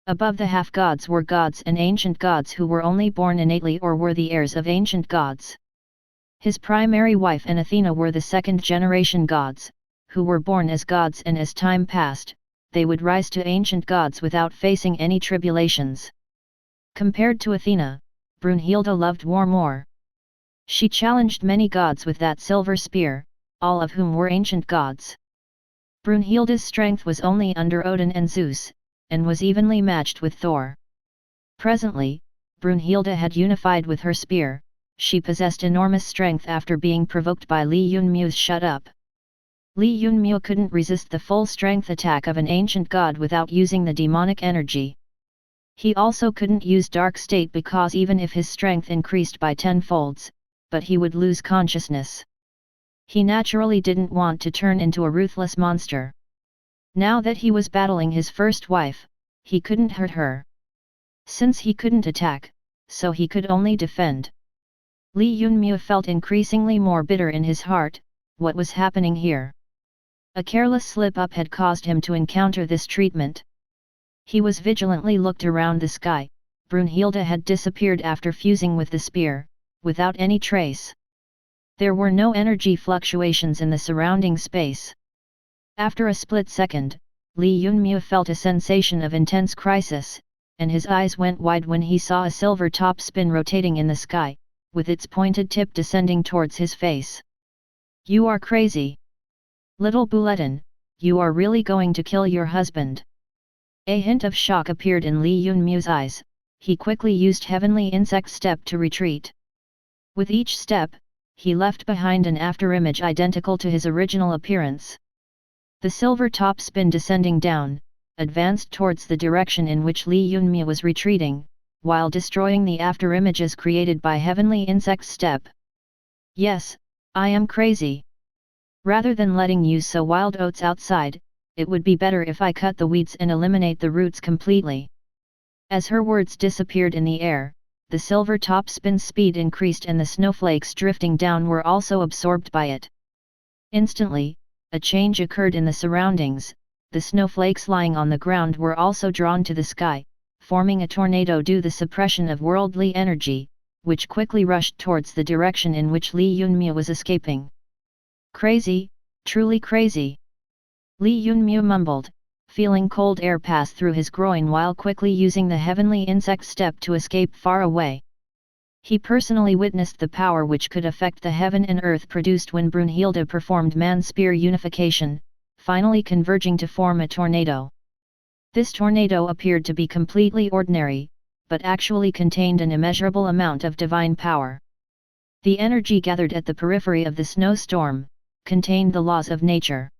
Above the half-gods were gods and ancient gods who were only born innately or were the heirs of ancient gods. His primary wife and Athena were the second-generation gods, who were born as gods and as time passed, they would rise to ancient gods without facing any tribulations. Compared to Athena, Brunhilde loved war more. She challenged many gods with that silver spear, all of whom were ancient gods. Brunhilde's strength was only under Odin and Zeus, and was evenly matched with Thor. Presently, Brunhilde had unified with her spear, she possessed enormous strength after being provoked by Li Yunmu's shut up. Li Yunmu couldn't resist the full strength attack of an ancient god without using the demonic energy. He also couldn't use dark state because even if his strength increased by 10-folds, but he would lose consciousness. He naturally didn't want to turn into a ruthless monster. Now that he was battling his first wife, he couldn't hurt her. Since he couldn't attack, so he could only defend. Li Yunmu felt increasingly more bitter in his heart. What was happening here? A careless slip-up had caused him to encounter this treatment. He was vigilantly looked around the sky. Brunhilde had disappeared after fusing with the spear, without any trace. There were no energy fluctuations in the surrounding space. After a split second, Li Yunmu felt a sensation of intense crisis, and his eyes went wide when he saw a silver top spin rotating in the sky, with its pointed tip descending towards his face. You are crazy. Little Bulletin, you are really going to kill your husband. A hint of shock appeared in Li Yunmu's eyes, he quickly used Heavenly Insect Step to retreat. With each step, he left behind an afterimage identical to his original appearance. The silver top spin descending down, advanced towards the direction in which Li Yunmu was retreating, while destroying the afterimages created by Heavenly Insect Step. Yes, I am crazy. Rather than letting you sow wild oats outside, it would be better if I cut the weeds and eliminate the roots completely. As her words disappeared in the air, the silver top spin's speed increased and the snowflakes drifting down were also absorbed by it. Instantly, a change occurred in the surroundings. The snowflakes lying on the ground were also drawn to the sky, forming a tornado due to the suppression of worldly energy, which quickly rushed towards the direction in which Li Yunmyu was escaping. Crazy, truly crazy. Li Yunmyu mumbled, feeling cold air pass through his groin while quickly using the heavenly insect step to escape far away. He personally witnessed the power which could affect the heaven and earth produced when Brunhilde performed man-spear unification, finally converging to form a tornado. This tornado appeared to be completely ordinary, but actually contained an immeasurable amount of divine power. The energy gathered at the periphery of the snowstorm contained the laws of nature.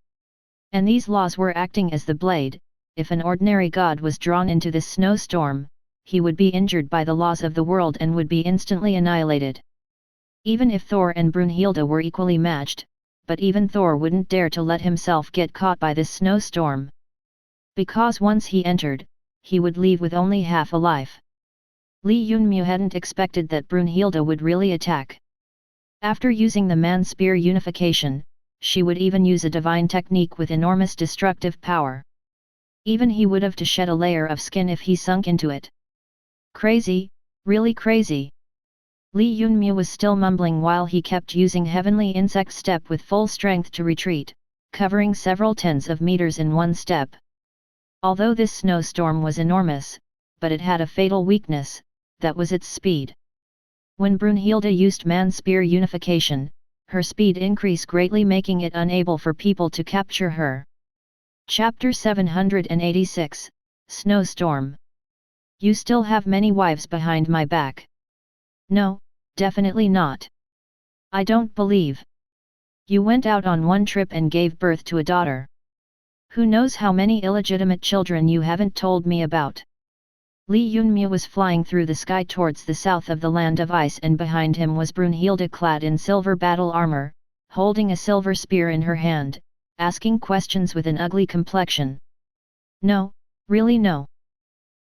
And these laws were acting as the blade. If an ordinary god was drawn into this snowstorm, he would be injured by the laws of the world and would be instantly annihilated. Even if Thor and Brunhilde were equally matched, but even Thor wouldn't dare to let himself get caught by this snowstorm. Because once he entered, he would leave with only half a life. Li Yunmyu hadn't expected that Brunhilde would really attack. After using the man-spear unification, she would even use a divine technique with enormous destructive power. Even he would have to shed a layer of skin if he sunk into it. Crazy, really crazy. Li Yunmyu was still mumbling while he kept using heavenly insect step with full strength to retreat, covering several tens of meters in one step. Although this snowstorm was enormous, but it had a fatal weakness, that was its speed. When Brunhilde used man-spear unification, her speed increased greatly, making it unable for people to capture her. Chapter 786, Snowstorm. You still have many wives behind my back. No, definitely not. I don't believe. You went out on one trip and gave birth to a daughter. Who knows how many illegitimate children you haven't told me about. Li Yunmyu was flying through the sky towards the south of the land of ice, and behind him was Brunhilde clad in silver battle armor, holding a silver spear in her hand, asking questions with an ugly complexion. No, really no.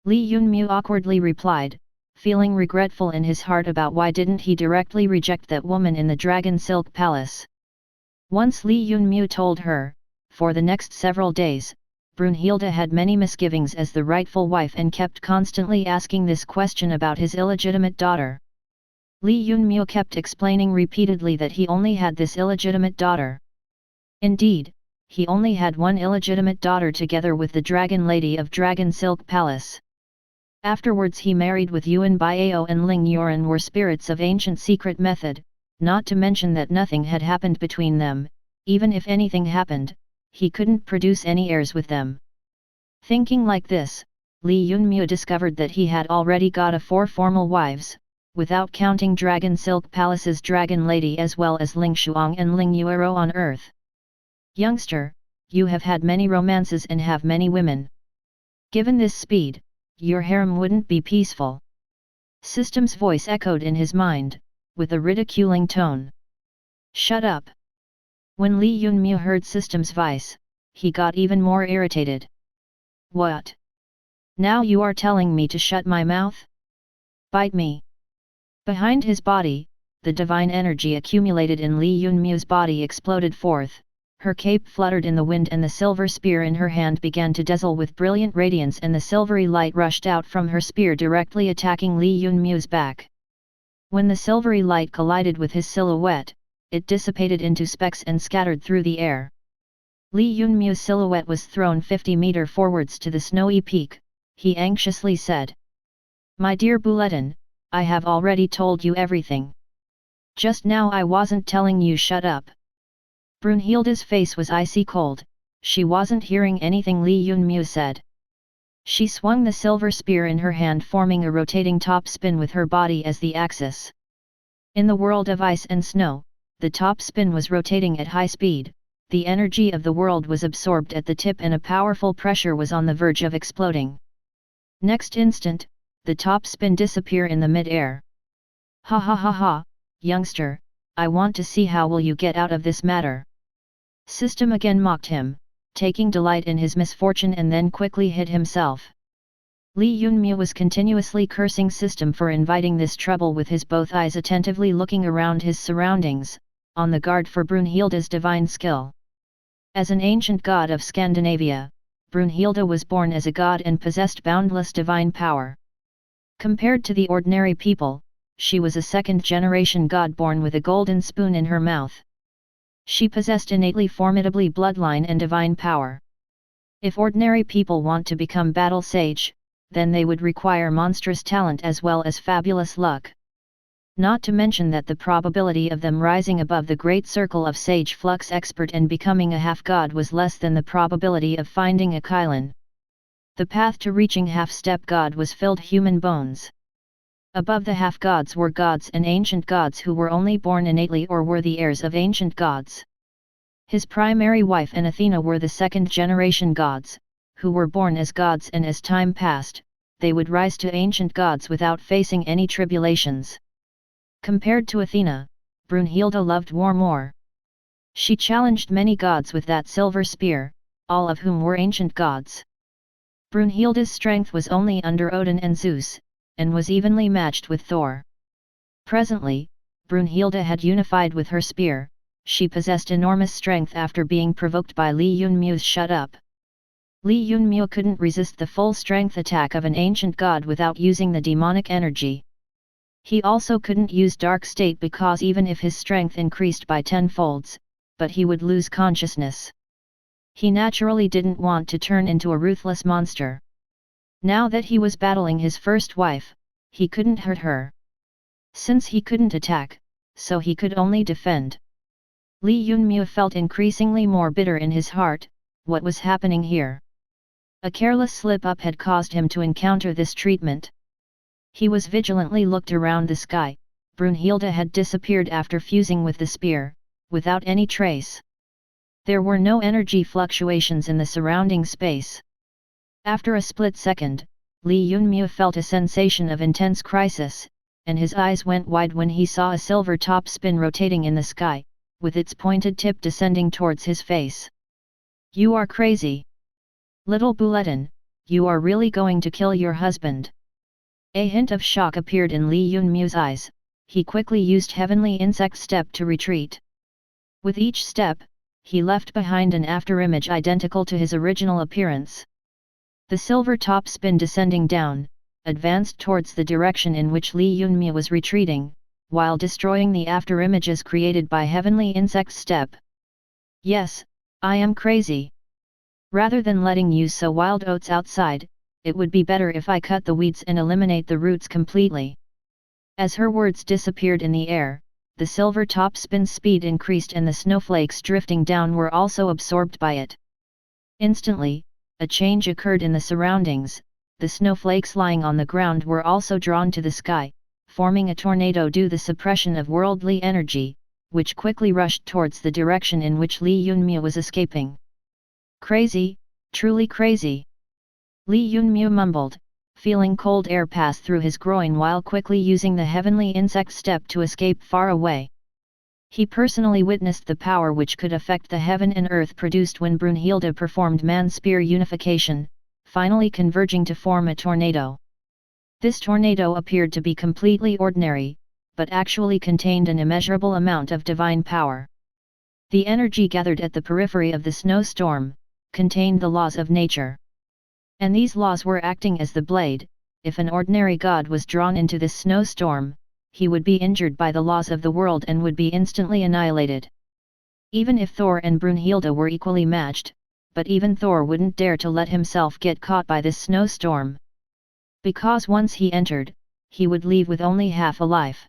Li Yunmyu awkwardly replied, feeling regretful in his heart about why didn't he directly reject that woman in the Dragon Silk Palace. Once Li Yunmyu told her, for the next several days, Brunhilde had many misgivings as the rightful wife and kept constantly asking this question about his illegitimate daughter. Li Yunmyu kept explaining repeatedly that he only had this illegitimate daughter. Indeed, he only had one illegitimate daughter together with the Dragon Lady of Dragon Silk Palace. Afterwards he married with Yuan Biao and Ling Yuan were spirits of ancient secret method, not to mention that nothing had happened between them. Even if anything happened, he couldn't produce any heirs with them. Thinking like this, Li Yunmyu discovered that he had already got 4 formal wives, without counting Dragon Silk Palace's Dragon Lady as well as Ling Shuang and Ling Yuero on earth. Youngster, you have had many romances and have many women. Given this speed, your harem wouldn't be peaceful. System's voice echoed in his mind, with a ridiculing tone. Shut up. When Li Yunmyu heard System's voice, he got even more irritated. What? Now you are telling me to shut my mouth? Bite me. Behind his body, the divine energy accumulated in Li Yunmyu's body exploded forth. Her cape fluttered in the wind and the silver spear in her hand began to dazzle with brilliant radiance, and the silvery light rushed out from her spear directly attacking Li Yunmyu's back. When the silvery light collided with his silhouette, it dissipated into specks and scattered through the air. Li Yunmyu's silhouette was thrown 50 meters forwards to the snowy peak. He anxiously said. My dear Bulletin, I have already told you everything. Just now I wasn't telling you shut up. Brunhilde's face was icy cold, she wasn't hearing anything Li Yunmyu said. She swung the silver spear in her hand, forming a rotating top spin with her body as the axis. In the world of ice and snow, the top spin was rotating at high speed, the energy of the world was absorbed at the tip and a powerful pressure was on the verge of exploding. Next instant, the top spin disappeared in the mid-air. Ha ha ha ha, youngster, I want to see how will you get out of this matter. System again mocked him, taking delight in his misfortune and then quickly hid himself. Li Yunmu was continuously cursing System for inviting this trouble with his both eyes attentively looking around his surroundings, on the guard for Brunhilde's divine skill. As an ancient god of Scandinavia, Brunhilde was born as a god and possessed boundless divine power. Compared to the ordinary people, she was a second-generation god born with a golden spoon in her mouth. She possessed innately formidably bloodline and divine power. If ordinary people want to become battle sage, then they would require monstrous talent as well as fabulous luck. Not to mention that the probability of them rising above the great circle of sage flux expert and becoming a half-god was less than the probability of finding a Kylan. The path to reaching half-step god was filled human bones. Above the half-gods were gods and ancient gods who were only born innately or were the heirs of ancient gods. His primary wife and Athena were the second-generation gods, who were born as gods, and as time passed, they would rise to ancient gods without facing any tribulations. Compared to Athena, Brunhilde loved war more. She challenged many gods with that silver spear, all of whom were ancient gods. Brunhilde's strength was only under Odin and Zeus, and was evenly matched with Thor. Presently, Brunhilde had unified with her spear. She possessed enormous strength after being provoked by Li Yunmu's shut-up. Li Yunmu couldn't resist the full-strength attack of an ancient god without using the demonic energy. He also couldn't use dark state because even if his strength increased by 10-folds, but he would lose consciousness. He naturally didn't want to turn into a ruthless monster. Now that he was battling his first wife, he couldn't hurt her. Since he couldn't attack, so he could only defend. Li Yunmu felt increasingly more bitter in his heart. What was happening here? A careless slip-up had caused him to encounter this treatment. He was vigilantly looked around the sky. Brunhilde had disappeared after fusing with the spear, without any trace. There were no energy fluctuations in the surrounding space. After a split second, Li Yunmu felt a sensation of intense crisis, and his eyes went wide when he saw a silver top spin rotating in the sky, with its pointed tip descending towards his face. "You are crazy. Little Bulletin, you are really going to kill your husband." A hint of shock appeared in Li Yunmu's eyes. He quickly used Heavenly Insect Step to retreat. With each step, he left behind an afterimage identical to his original appearance. The silver top spin descending down, advanced towards the direction in which Li Yunmu was retreating, while destroying the afterimages created by Heavenly Insect Step. "Yes, I am crazy. Rather than letting you sow wild oats outside, it would be better if I cut the weeds and eliminate the roots completely." As her words disappeared in the air, the silver top spin's speed increased and the snowflakes drifting down were also absorbed by it. Instantly, a change occurred in the surroundings. The snowflakes lying on the ground were also drawn to the sky, forming a tornado due to the suppression of worldly energy, which quickly rushed towards the direction in which Li Yunmu was escaping. "Crazy, truly crazy," Li Yunmu mumbled, feeling cold air pass through his groin while quickly using the Heavenly Insect Step to escape far away. He personally witnessed the power which could affect the heaven and earth produced when Brunhilde performed man-spear unification, finally converging to form a tornado. This tornado appeared to be completely ordinary, but actually contained an immeasurable amount of divine power. The energy gathered at the periphery of the snowstorm contained the laws of nature. And these laws were acting as the blade. If an ordinary god was drawn into this snowstorm, he would be injured by the laws of the world and would be instantly annihilated. Even if Thor and Brunhilde were equally matched, but even Thor wouldn't dare to let himself get caught by this snowstorm. Because once he entered, he would leave with only half a life.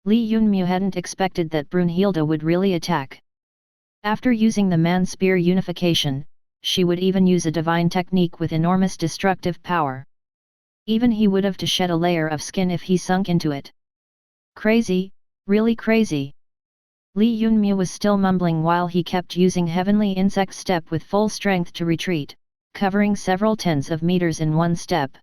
Li Yunmu hadn't expected that Brunhilde would really attack. After using the man-spear unification, she would even use a divine technique with enormous destructive power. Even he would have to shed a layer of skin if he sunk into it. "Crazy, really crazy." Li Yunmu was still mumbling while he kept using Heavenly Insect Step with full strength to retreat, covering several tens of meters in one step.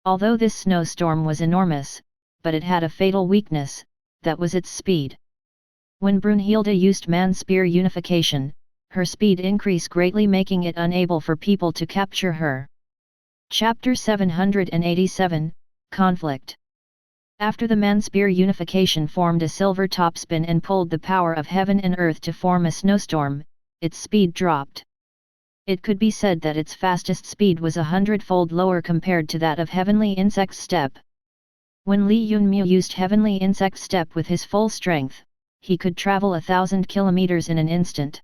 Although this snowstorm was enormous, but it had a fatal weakness, that was its speed. When Brunhilde used man-spear unification, her speed increased greatly, making it unable for people to capture her. Chapter 787, Conflict. After the man-spear unification formed a silver topspin and pulled the power of heaven and earth to form a snowstorm, its speed dropped. It could be said that its fastest speed was 100-fold lower compared to that of Heavenly Insect's step. When Li Yunmu used Heavenly Insect's step with his full strength, he could travel 1,000 kilometers in an instant.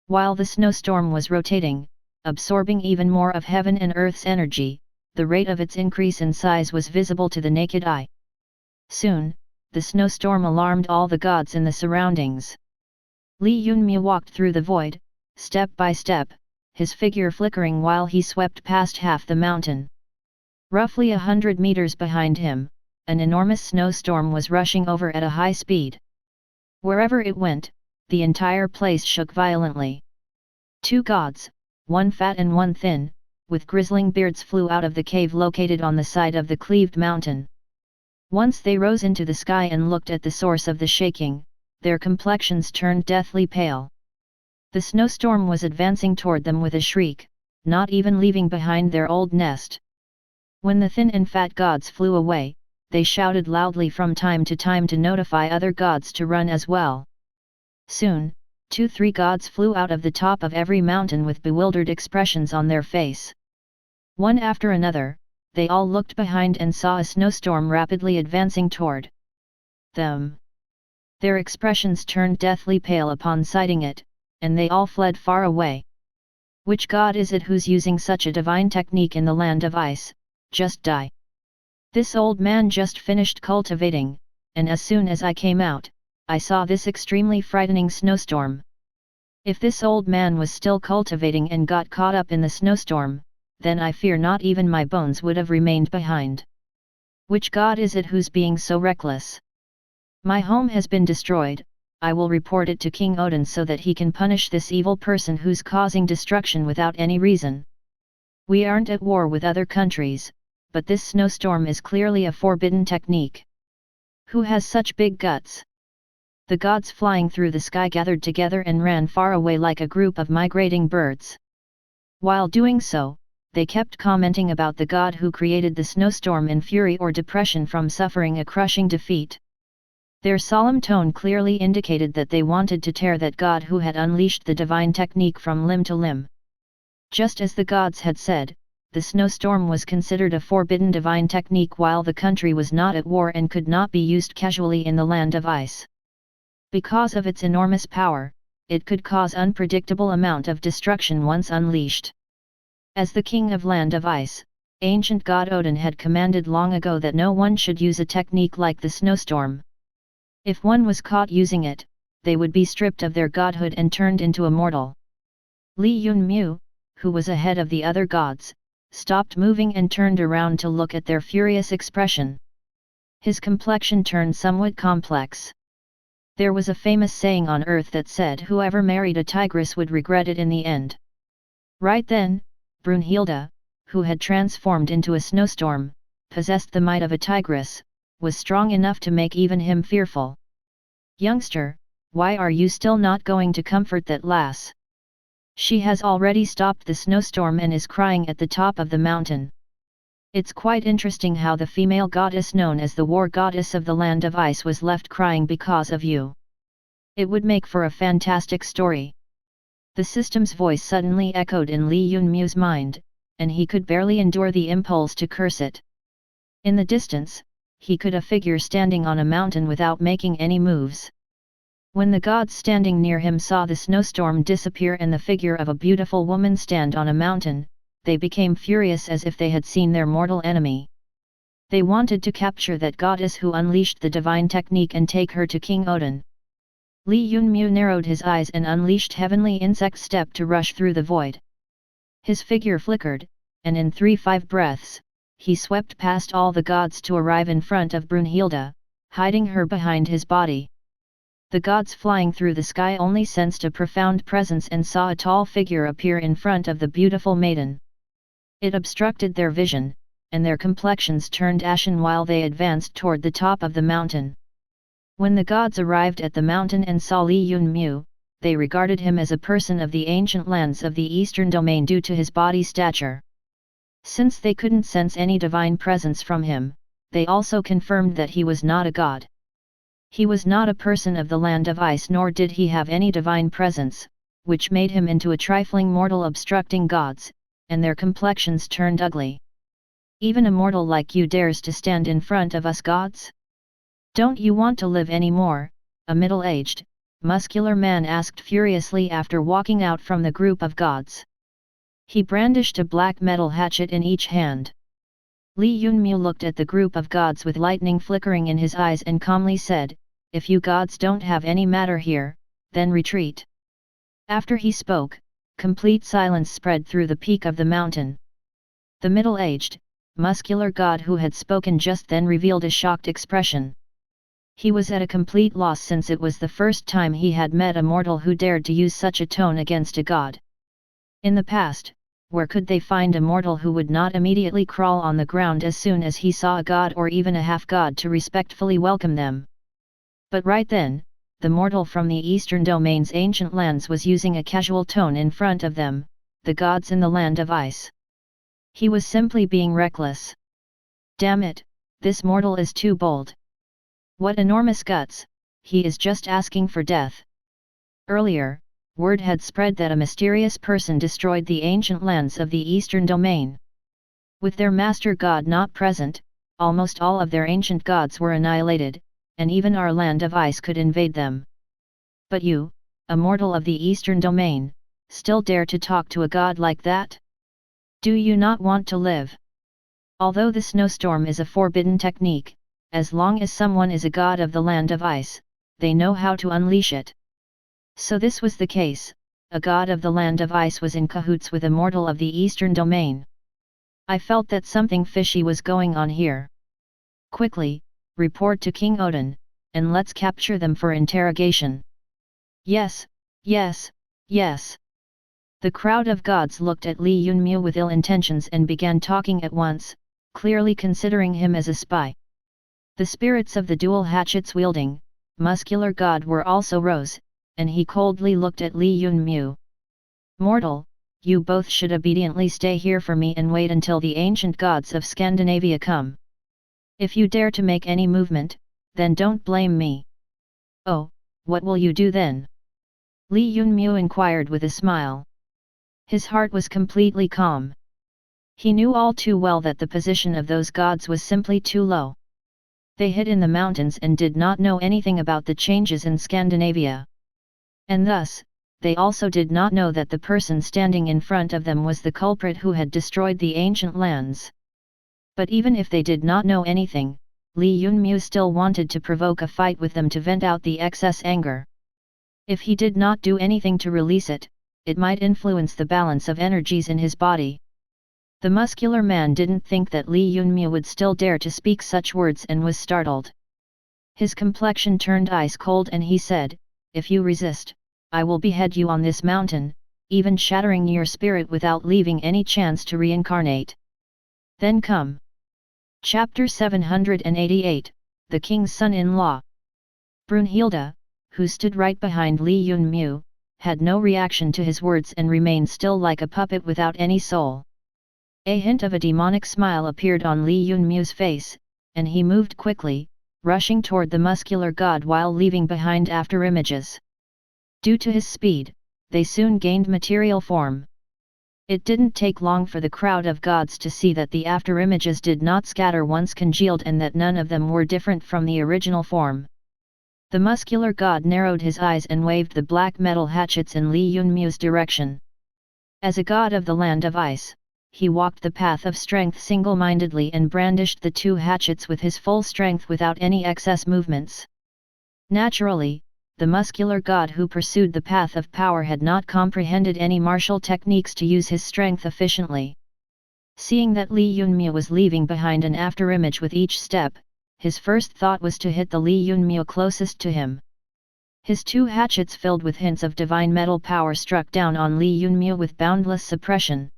While the snowstorm was rotating, absorbing even more of heaven and earth's energy, the rate of its increase in size was visible to the naked eye. Soon, the snowstorm alarmed all the gods in the surroundings. Li Yunmu walked through the void, step by step, his figure flickering while he swept past half the mountain. Roughly 100 meters behind him, an enormous snowstorm was rushing over at a high speed. Wherever it went, the entire place shook violently. Two gods, one fat and one thin, with grizzling beards flew out of the cave located on the side of the cleaved mountain. Once they rose into the sky and looked at the source of the shaking, their complexions turned deathly pale. The snowstorm was advancing toward them with a shriek, not even leaving behind their old nest. When the thin and fat gods flew away, they shouted loudly from time to time to notify other gods to run as well. Soon, 2-3 gods flew out of the top of every mountain with bewildered expressions on their face. One after another, they all looked behind and saw a snowstorm rapidly advancing toward them. Their expressions turned deathly pale upon sighting it, and they all fled far away. Which god is it who's using such a divine technique in the land of ice? Just die. This old man just finished cultivating, and as soon as I came out, I saw this extremely frightening snowstorm. If this old man was still cultivating and got caught up in the snowstorm, then I fear not even my bones would have remained behind. Which god is it who's being so reckless? My home has been destroyed, I will report it to King Odin so that he can punish this evil person who's causing destruction without any reason. We aren't at war with other countries, but this snowstorm is clearly a forbidden technique. Who has such big guts? The gods flying through the sky gathered together and ran far away like a group of migrating birds. While doing so, they kept commenting about the god who created the snowstorm in fury or depression from suffering a crushing defeat. Their solemn tone clearly indicated that they wanted to tear that god who had unleashed the divine technique from limb to limb. Just as the gods had said, the snowstorm was considered a forbidden divine technique while the country was not at war and could not be used casually in the land of ice. Because of its enormous power, it could cause unpredictable amount of destruction once unleashed. As the king of land of ice, ancient god Odin had commanded long ago that no one should use a technique like the snowstorm. If one was caught using it, they would be stripped of their godhood and turned into a mortal. Li Yunmu, who was ahead of the other gods, stopped moving and turned around to look at their furious expression. His complexion turned somewhat complex. There was a famous saying on earth that said whoever married a tigress would regret it in the end. Right then, Brunhilde, who had transformed into a snowstorm, possessed the might of a tigress, was strong enough to make even him fearful. "Youngster, why are you still not going to comfort that lass? She has already stopped the snowstorm and is crying at the top of the mountain. It's quite interesting how the female goddess known as the war goddess of the land of ice was left crying because of you. It would make for a fantastic story." The system's voice suddenly echoed in Li Yunmu's mind, and he could barely endure the impulse to curse it. In the distance, he could a figure standing on a mountain without making any moves. When the gods standing near him saw the snowstorm disappear and the figure of a beautiful woman stand on a mountain, they became furious as if they had seen their mortal enemy. They wanted to capture that goddess who unleashed the divine technique and take her to King Odin. Li Yunmu narrowed his eyes and unleashed Heavenly Insect Step to rush through the void. His figure flickered, and in 3-5 breaths, he swept past all the gods to arrive in front of Brunhilde, hiding her behind his body. The gods flying through the sky only sensed a profound presence and saw a tall figure appear in front of the beautiful maiden. It obstructed their vision, and their complexions turned ashen while they advanced toward the top of the mountain. When the gods arrived at the mountain and saw Li Yunmu, they regarded him as a person of the ancient lands of the eastern domain due to his body stature. Since they couldn't sense any divine presence from him, they also confirmed that he was not a god. He was not a person of the land of ice, nor did he have any divine presence, which made him into a trifling mortal obstructing gods, and their complexions turned ugly. Even a mortal like you dares to stand in front of us gods? Don't you want to live any more? A middle-aged, muscular man asked furiously after walking out from the group of gods. He brandished a black metal hatchet in each hand. Li Yunmu looked at the group of gods with lightning flickering in his eyes and calmly said, "If you gods don't have any matter here, then retreat." After he spoke, complete silence spread through the peak of the mountain. The middle-aged, muscular god who had spoken just then revealed a shocked expression. He was at a complete loss since it was the first time he had met a mortal who dared to use such a tone against a god. In the past, where could they find a mortal who would not immediately crawl on the ground as soon as he saw a god or even a half-god to respectfully welcome them? But right then, the mortal from the eastern domain's ancient lands was using a casual tone in front of them, the gods in the land of ice. He was simply being reckless. Damn it, this mortal is too bold. What enormous guts, he is just asking for death. Earlier, word had spread that a mysterious person destroyed the ancient lands of the eastern domain. With their master god not present, almost all of their ancient gods were annihilated, and even our land of ice could invade them. But you, a mortal of the eastern domain, still dare to talk to a god like that? Do you not want to live? Although the snowstorm is a forbidden technique, as long as someone is a god of the land of ice, they know how to unleash it. So this was the case, a god of the land of ice was in cahoots with a mortal of the eastern domain. I felt that something fishy was going on here. Quickly, report to King Odin, and let's capture them for interrogation. Yes, yes, yes. The crowd of gods looked at Li Yunmu with ill intentions and began talking at once, clearly considering him as a spy. The spirits of the dual hatchets-wielding, muscular god were also rose, and he coldly looked at Li Yunmu. Mortal, you both should obediently stay here for me and wait until the ancient gods of Scandinavia come. If you dare to make any movement, then don't blame me. Oh, what will you do then? Li Yunmu inquired with a smile. His heart was completely calm. He knew all too well that the position of those gods was simply too low. They hid in the mountains and did not know anything about the changes in Scandinavia. And thus, they also did not know that the person standing in front of them was the culprit who had destroyed the ancient lands. But even if they did not know anything, Li Yunmu still wanted to provoke a fight with them to vent out the excess anger. If he did not do anything to release it, it might influence the balance of energies in his body. The muscular man didn't think that Li Yunmu would still dare to speak such words and was startled. His complexion turned ice cold and he said, "If you resist, I will behead you on this mountain, even shattering your spirit without leaving any chance to reincarnate. Then come." Chapter 788, The King's Son-in-Law. Brunhilde, who stood right behind Li Yunmu, had no reaction to his words and remained still like a puppet without any soul. A hint of a demonic smile appeared on Li Yunmu's face, and he moved quickly, rushing toward the muscular god while leaving behind afterimages. Due to his speed, they soon gained material form. It didn't take long for the crowd of gods to see that the afterimages did not scatter once congealed and that none of them were different from the original form. The muscular god narrowed his eyes and waved the black metal hatchets in Li Yunmu's direction. As a god of the land of ice, he walked the path of strength single-mindedly and brandished the two hatchets with his full strength without any excess movements. Naturally, the muscular god who pursued the path of power had not comprehended any martial techniques to use his strength efficiently. Seeing that Li Yunmu was leaving behind an afterimage with each step, his first thought was to hit the Li Yunmu closest to him. His two hatchets filled with hints of divine metal power struck down on Li Yunmu with boundless suppression.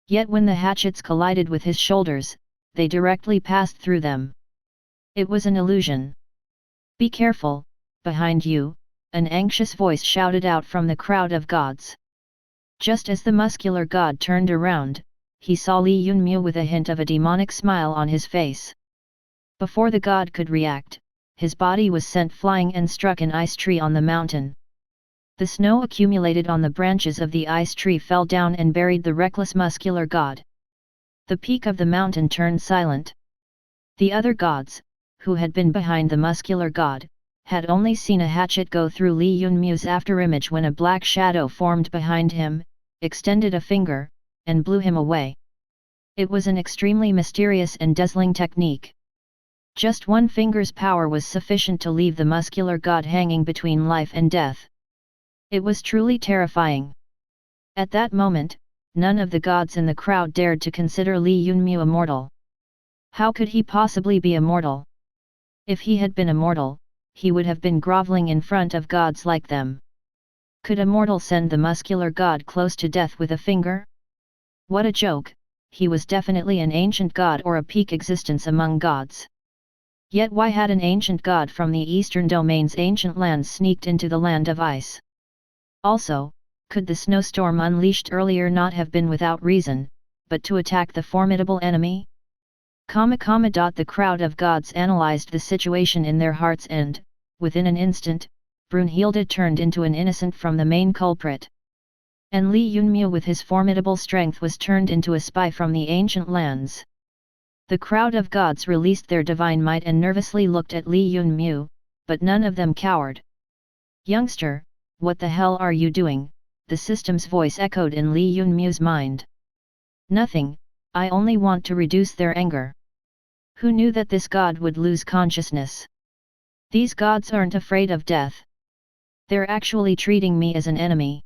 Yet when the hatchets collided with his shoulders, they directly passed through them. It was an illusion. Be careful, behind you, an anxious voice shouted out from the crowd of gods. Just as the muscular god turned around, he saw Li Yunmu with a hint of a demonic smile on his face. Before the god could react, his body was sent flying and struck an ice tree on the mountain. The snow accumulated on the branches of the ice tree fell down and buried the reckless muscular god. The peak of the mountain turned silent. The other gods, who had been behind the muscular god, had only seen a hatchet go through Li Yunmu's afterimage when a black shadow formed behind him, extended a finger, and blew him away. It was an extremely mysterious and dazzling technique. Just one finger's power was sufficient to leave the muscular god hanging between life and death. It was truly terrifying. At that moment, none of the gods in the crowd dared to consider Li Yunmu immortal. How could he possibly be immortal? If he had been immortal, he would have been groveling in front of gods like them. Could a mortal send the muscular god close to death with a finger? What a joke! He was definitely an ancient god or a peak existence among gods. Yet why had an ancient god from the eastern domain's ancient lands sneaked into the land of ice? Also, could the snowstorm unleashed earlier not have been without reason, but to attack the formidable enemy? The crowd of gods analyzed the situation in their hearts and, within an instant, Brunhilde turned into an innocent from the main culprit. And Li Yunmu with his formidable strength was turned into a spy from the ancient lands. The crowd of gods released their divine might and nervously looked at Li Yunmu, but none of them cowered. "Youngster, what the hell are you doing?" the system's voice echoed in Li Yunmu's mind. "Nothing, I only want to reduce their anger." Who knew that this god would lose consciousness? These gods aren't afraid of death. They're actually treating me as an enemy.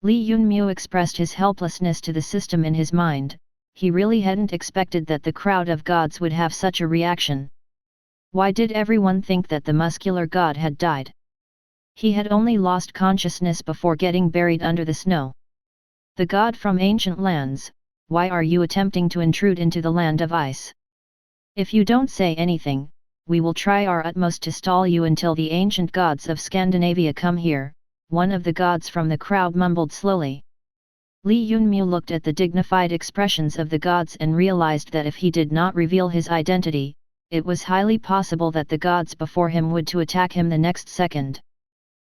Li Yunmu expressed his helplessness to the system in his mind. He really hadn't expected that the crowd of gods would have such a reaction. Why did everyone think that the muscular god had died? He had only lost consciousness before getting buried under the snow. The god from ancient lands, why are you attempting to intrude into the land of ice? If you don't say anything, we will try our utmost to stall you until the ancient gods of Scandinavia come here, one of the gods from the crowd mumbled slowly. Li Yunmu looked at the dignified expressions of the gods and realized that if he did not reveal his identity, it was highly possible that the gods before him would to attack him the next second.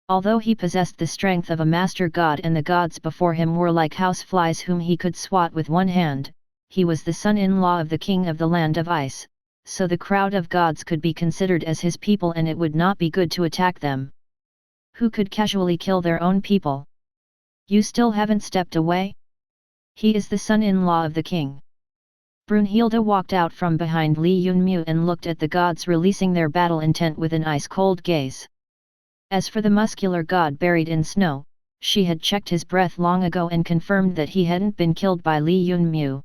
Although he possessed the strength of a master god and the gods before him were like houseflies whom he could swat with one hand, he was the son-in-law of the king of the land of ice, so the crowd of gods could be considered as his people and it would not be good to attack them. Who could casually kill their own people? You still haven't stepped away? He is the son-in-law of the king. Brunhilde walked out from behind Li Yunmu and looked at the gods releasing their battle intent with an ice-cold gaze. As for the muscular god buried in snow, she had checked his breath long ago and confirmed that he hadn't been killed by Li Yunmu.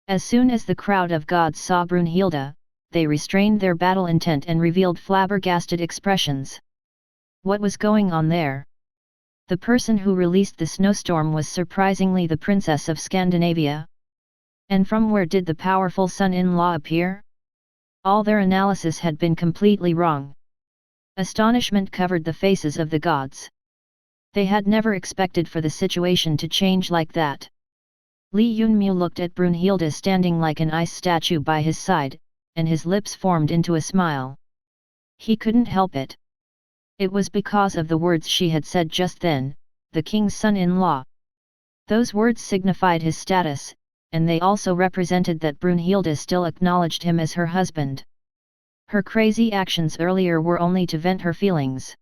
As soon as the crowd of gods saw Brunhilde, they restrained their battle intent and revealed flabbergasted expressions. What was going on there? The person who released the snowstorm was surprisingly the princess of Scandinavia. And from where did the powerful son-in-law appear? All their analysis had been completely wrong. Astonishment covered the faces of the gods. They had never expected for the situation to change like that. Li Yunmu looked at Brunhilde standing like an ice statue by his side, and his lips formed into a smile. He couldn't help it. It was because of the words she had said just then, the king's son-in-law. Those words signified his status, and they also represented that Brunhilde still acknowledged him as her husband. Her crazy actions earlier were only to vent her feelings.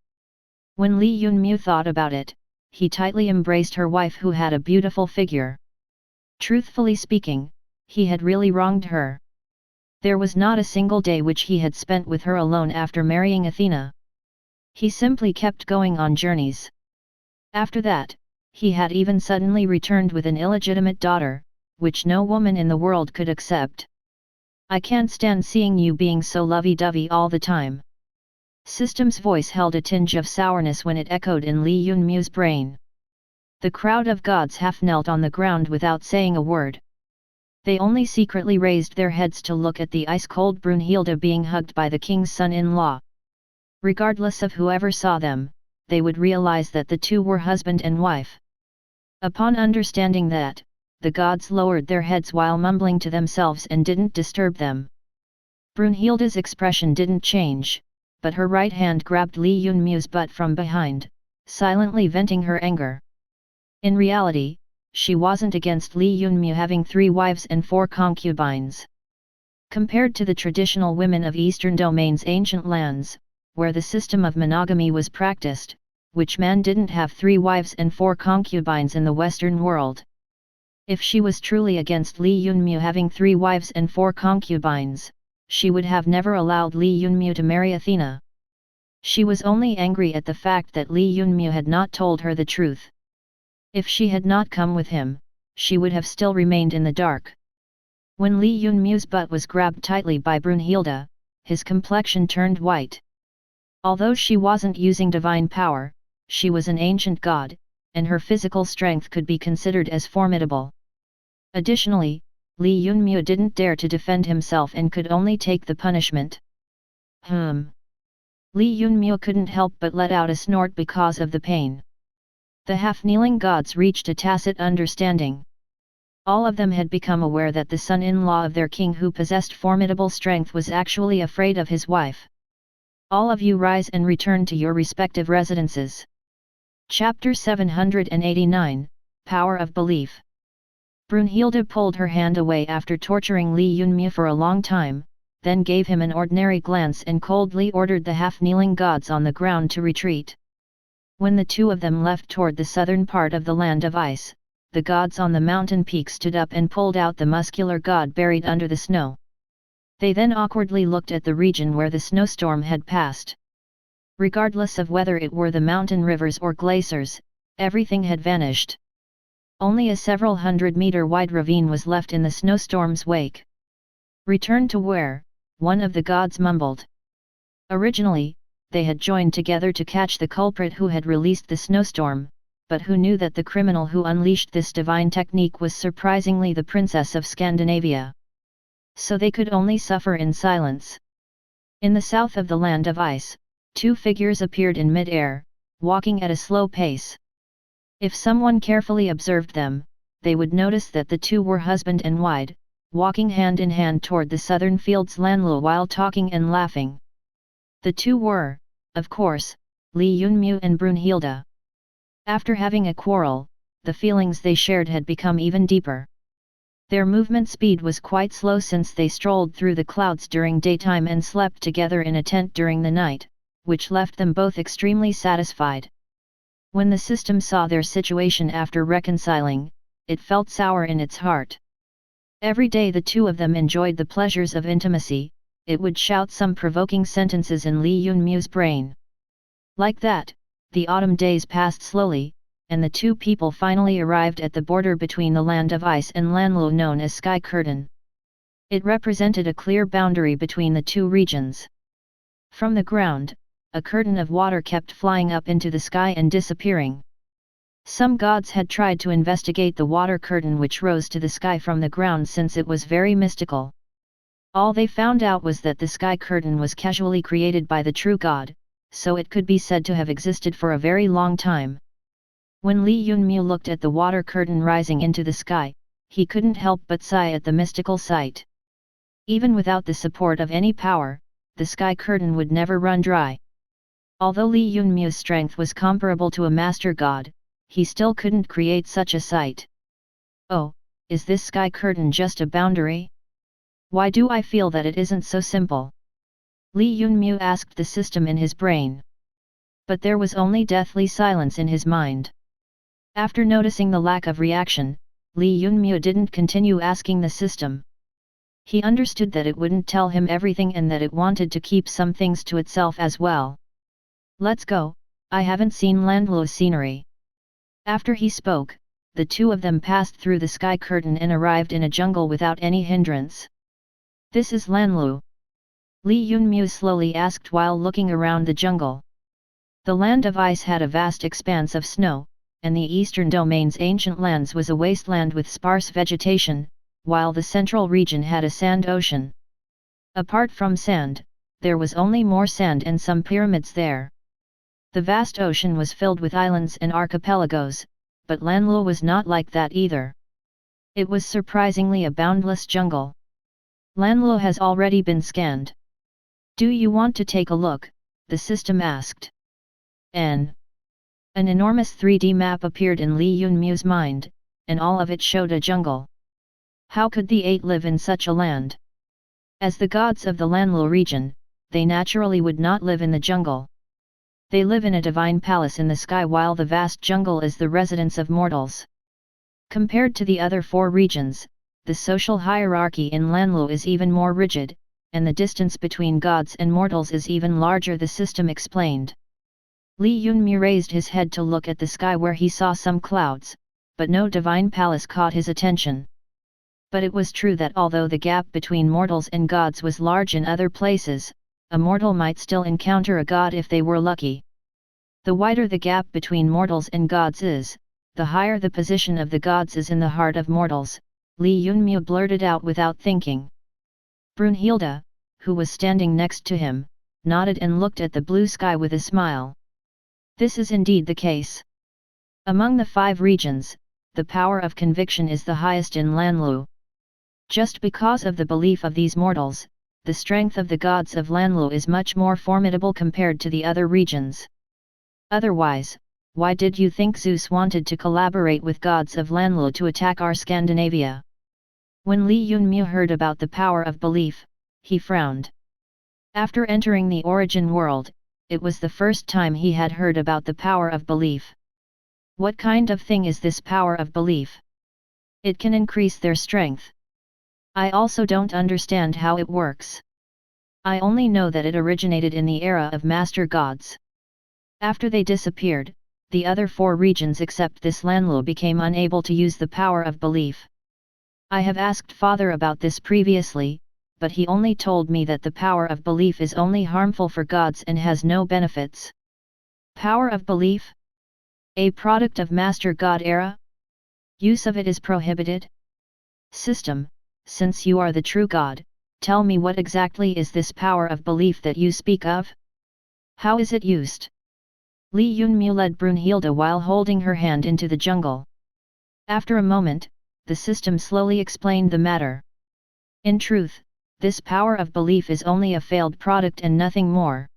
When Li Yunmu thought about it, he tightly embraced her wife who had a beautiful figure. Truthfully speaking, he had really wronged her. There was not a single day which he had spent with her alone after marrying Athena. He simply kept going on journeys. After that, he had even suddenly returned with an illegitimate daughter, which no woman in the world could accept. "I can't stand seeing you being so lovey-dovey all the time." System's voice held a tinge of sourness when it echoed in Li Yunmu's brain. The crowd of gods half knelt on the ground without saying a word. They only secretly raised their heads to look at the ice-cold Brunhilde being hugged by the king's son-in-law. Regardless of whoever saw them, they would realize that the two were husband and wife. Upon understanding that, the gods lowered their heads while mumbling to themselves and didn't disturb them. Brunhilde's expression didn't change, but her right hand grabbed Li Yunmu's butt from behind, silently venting her anger. In reality, she wasn't against Li Yunmu having 3 wives and 4 concubines. Compared to the traditional women of Eastern Domain's ancient lands, where the system of monogamy was practiced, which man didn't have 3 wives and 4 concubines in the Western world? If she was truly against Li Yunmu having 3 wives and 4 concubines, she would have never allowed Li Yunmu to marry Athena. She was only angry at the fact that Li Yunmu had not told her the truth. If she had not come with him, she would have still remained in the dark. When Li Yunmu's butt was grabbed tightly by Brunhilde, his complexion turned white. Although she wasn't using divine power, she was an ancient god, and her physical strength could be considered as formidable. Additionally, Li Yunmu didn't dare to defend himself and could only take the punishment. Li Yunmu couldn't help but let out a snort because of the pain. The half-kneeling gods reached a tacit understanding. All of them had become aware that the son-in-law of their king who possessed formidable strength was actually afraid of his wife. All of you rise and return to your respective residences. Chapter 789, Power of Belief. Brunhilde pulled her hand away after torturing Li Yunmu for a long time, then gave him an ordinary glance and coldly ordered the half-kneeling gods on the ground to retreat. When the two of them left toward the southern part of the land of ice, the gods on the mountain peak stood up and pulled out the muscular god buried under the snow. They then awkwardly looked at the region where the snowstorm had passed. Regardless of whether it were the mountain rivers or glaciers, everything had vanished. Only a several 100-meter wide ravine was left in the snowstorm's wake. Return to where? One of the gods mumbled. Originally, they had joined together to catch the culprit who had released the snowstorm, but who knew that the criminal who unleashed this divine technique was surprisingly the princess of Scandinavia. So they could only suffer in silence. In the south of the land of ice, 2 figures appeared in mid-air, walking at a slow pace. If someone carefully observed them, they would notice that the 2 were husband and wife, walking hand in hand toward the southern fields Lanlou while talking and laughing. The 2 were, of course, Li Yunmu and Brunhilde. After having a quarrel, the feelings they shared had become even deeper. Their movement speed was quite slow since they strolled through the clouds during daytime and slept together in a tent during the night, which left them both extremely satisfied. When the system saw their situation after reconciling, it felt sour in its heart. Every day the 2 of them enjoyed the pleasures of intimacy. It would shout some provoking sentences in Li Yunmu's brain. Like that, the autumn days passed slowly, and the 2 people finally arrived at the border between the land of ice and Lanlou known as Sky Curtain. It represented a clear boundary between the 2 regions. From the ground, a curtain of water kept flying up into the sky and disappearing. Some gods had tried to investigate the water curtain which rose to the sky from the ground since it was very mystical. All they found out was that the sky curtain was casually created by the true God, so it could be said to have existed for a very long time. When Li Yunmu looked at the water curtain rising into the sky, he couldn't help but sigh at the mystical sight. Even without the support of any power, the sky curtain would never run dry. Although Li Yunmu's strength was comparable to a master god, he still couldn't create such a sight. Oh, is this sky curtain just a boundary? Why do I feel that it isn't so simple? Li Yunmu asked the system in his brain. But there was only deathly silence in his mind. After noticing the lack of reaction, Li Yunmu didn't continue asking the system. He understood that it wouldn't tell him everything and that it wanted to keep some things to itself as well. Let's go, I haven't seen Lanlou's scenery. After he spoke, the 2 of them passed through the sky curtain and arrived in a jungle without any hindrance. This is Lanlou? Li Yunmu slowly asked while looking around the jungle. The land of ice had a vast expanse of snow, and the eastern domain's ancient lands was a wasteland with sparse vegetation, while the central region had a sand ocean. Apart from sand, there was only more sand and some pyramids there. The vast ocean was filled with islands and archipelagos, but Lanlou was not like that either. It was surprisingly a boundless jungle. Lanlou has already been scanned. Do you want to take a look? The system asked. An enormous 3D map appeared in Li Yunmu's mind, and all of it showed a jungle. How could the eight live in such a land? As the gods of the Lanlou region, they naturally would not live in the jungle. They live in a divine palace in the sky, while the vast jungle is the residence of mortals. Compared to the other four regions, the social hierarchy in Lanlou is even more rigid, and the distance between gods and mortals is even larger, the system explained. Li Yunmu raised his head to look at the sky, where he saw some clouds, but no divine palace caught his attention. But it was true that although the gap between mortals and gods was large in other places, a mortal might still encounter a god if they were lucky. The wider the gap between mortals and gods is, the higher the position of the gods is in the heart of mortals, Li Yunmu blurted out without thinking. Brunhilde, who was standing next to him, nodded and looked at the blue sky with a smile. This is indeed the case. Among the 5 regions, the power of conviction is the highest in Lanlou. Just because of the belief of these mortals, the strength of the gods of Lanlou is much more formidable compared to the other regions. Otherwise, why did you think Zeus wanted to collaborate with gods of Lanlou to attack our Scandinavia? When Li Yunmu heard about the power of belief, he frowned. After entering the origin world, it was the first time he had heard about the power of belief. What kind of thing is this power of belief? It can increase their strength. I also don't understand how it works. I only know that it originated in the era of master gods. After they disappeared, the other 4 regions except this Lanlou became unable to use the power of belief. I have asked Father about this previously, but he only told me that the power of belief is only harmful for gods and has no benefits. Power of belief? A product of Master God era? Use of it is prohibited? System, since you are the true God, tell me what exactly is this power of belief that you speak of? How is it used? Li Yunmu led Brunhilde while holding her hand into the jungle. After a moment, the system slowly explained the matter. In truth, this power of belief is only a failed product and nothing more.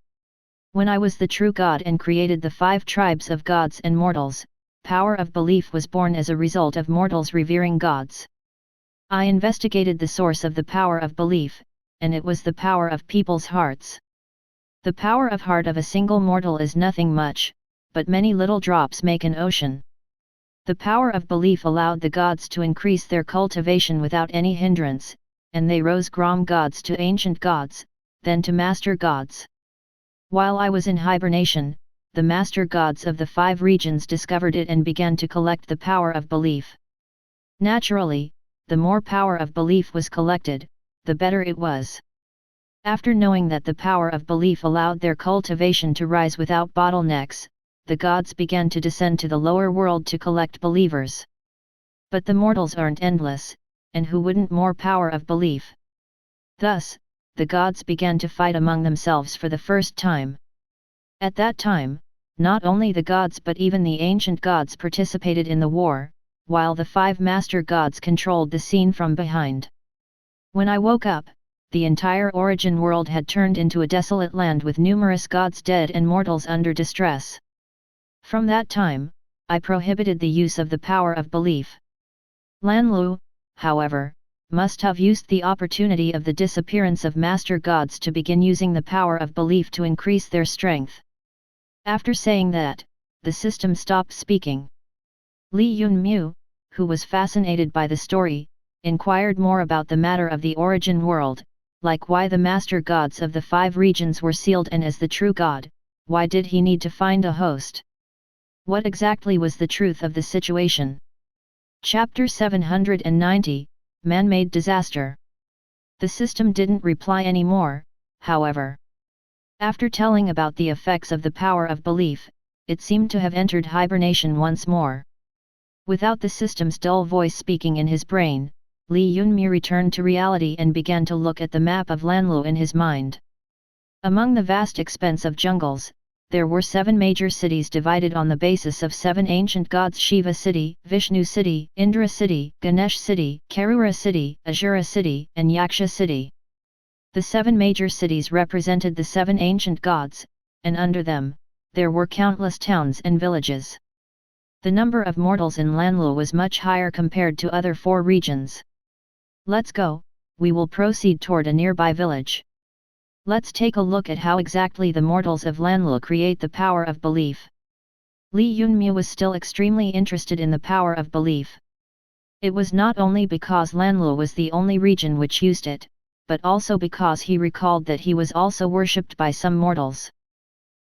When I was the true God and created the 5 tribes of gods and mortals, power of belief was born as a result of mortals revering gods. I investigated the source of the power of belief, and it was the power of people's hearts. The power of heart of a single mortal is nothing much, but many little drops make an ocean. The power of belief allowed the gods to increase their cultivation without any hindrance, and they rose from gods to ancient gods, then to master gods. While I was in hibernation, the master gods of the 5 regions discovered it and began to collect the power of belief. Naturally, the more power of belief was collected, the better it was. After knowing that the power of belief allowed their cultivation to rise without bottlenecks, the gods began to descend to the lower world to collect believers. But the mortals aren't endless, and who wouldn't more power of belief? Thus, the gods began to fight among themselves for the first time. At that time, not only the gods but even the ancient gods participated in the war, while the 5 master gods controlled the scene from behind. When I woke up, the entire origin world had turned into a desolate land with numerous gods dead and mortals under distress. From that time, I prohibited the use of the power of belief. Lanlou, however, must have used the opportunity of the disappearance of master gods to begin using the power of belief to increase their strength. After saying that, the system stopped speaking. Li Yunmu, who was fascinated by the story, inquired more about the matter of the origin world, like why the master gods of the 5 regions were sealed, and as the true god, why did he need to find a host? What exactly was the truth of the situation? Chapter 790, Man-Made Disaster. The system didn't reply anymore, however. After telling about the effects of the power of belief, it seemed to have entered hibernation once more. Without the system's dull voice speaking in his brain, Li Yunmu returned to reality and began to look at the map of Lanlou in his mind. Among the vast expanse of jungles, there were 7 major cities divided on the basis of 7 ancient gods: Shiva city, Vishnu city, Indra city, Ganesh city, Karura city, Asura city, and Yaksha city. The 7 major cities represented the 7 ancient gods, and under them, there were countless towns and villages. The number of mortals in Lanlou was much higher compared to other 4 regions. Let's go, we will proceed toward a nearby village. Let's take a look at how exactly the mortals of Lanlou create the power of belief. Li Yunmu was still extremely interested in the power of belief. It was not only because Lanlou was the only region which used it, but also because he recalled that he was also worshipped by some mortals.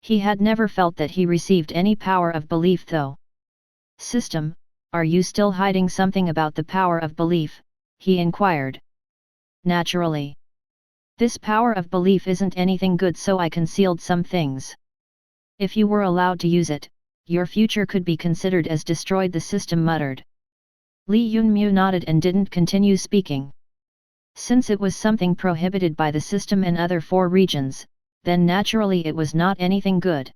He had never felt that he received any power of belief though. "System, are you still hiding something about the power of belief?" he inquired. "Naturally. This power of belief isn't anything good, so I concealed some things. If you were allowed to use it, your future could be considered as destroyed," the system muttered. Li Yunmu nodded and didn't continue speaking. Since it was something prohibited by the system and other 4 regions, then naturally it was not anything good.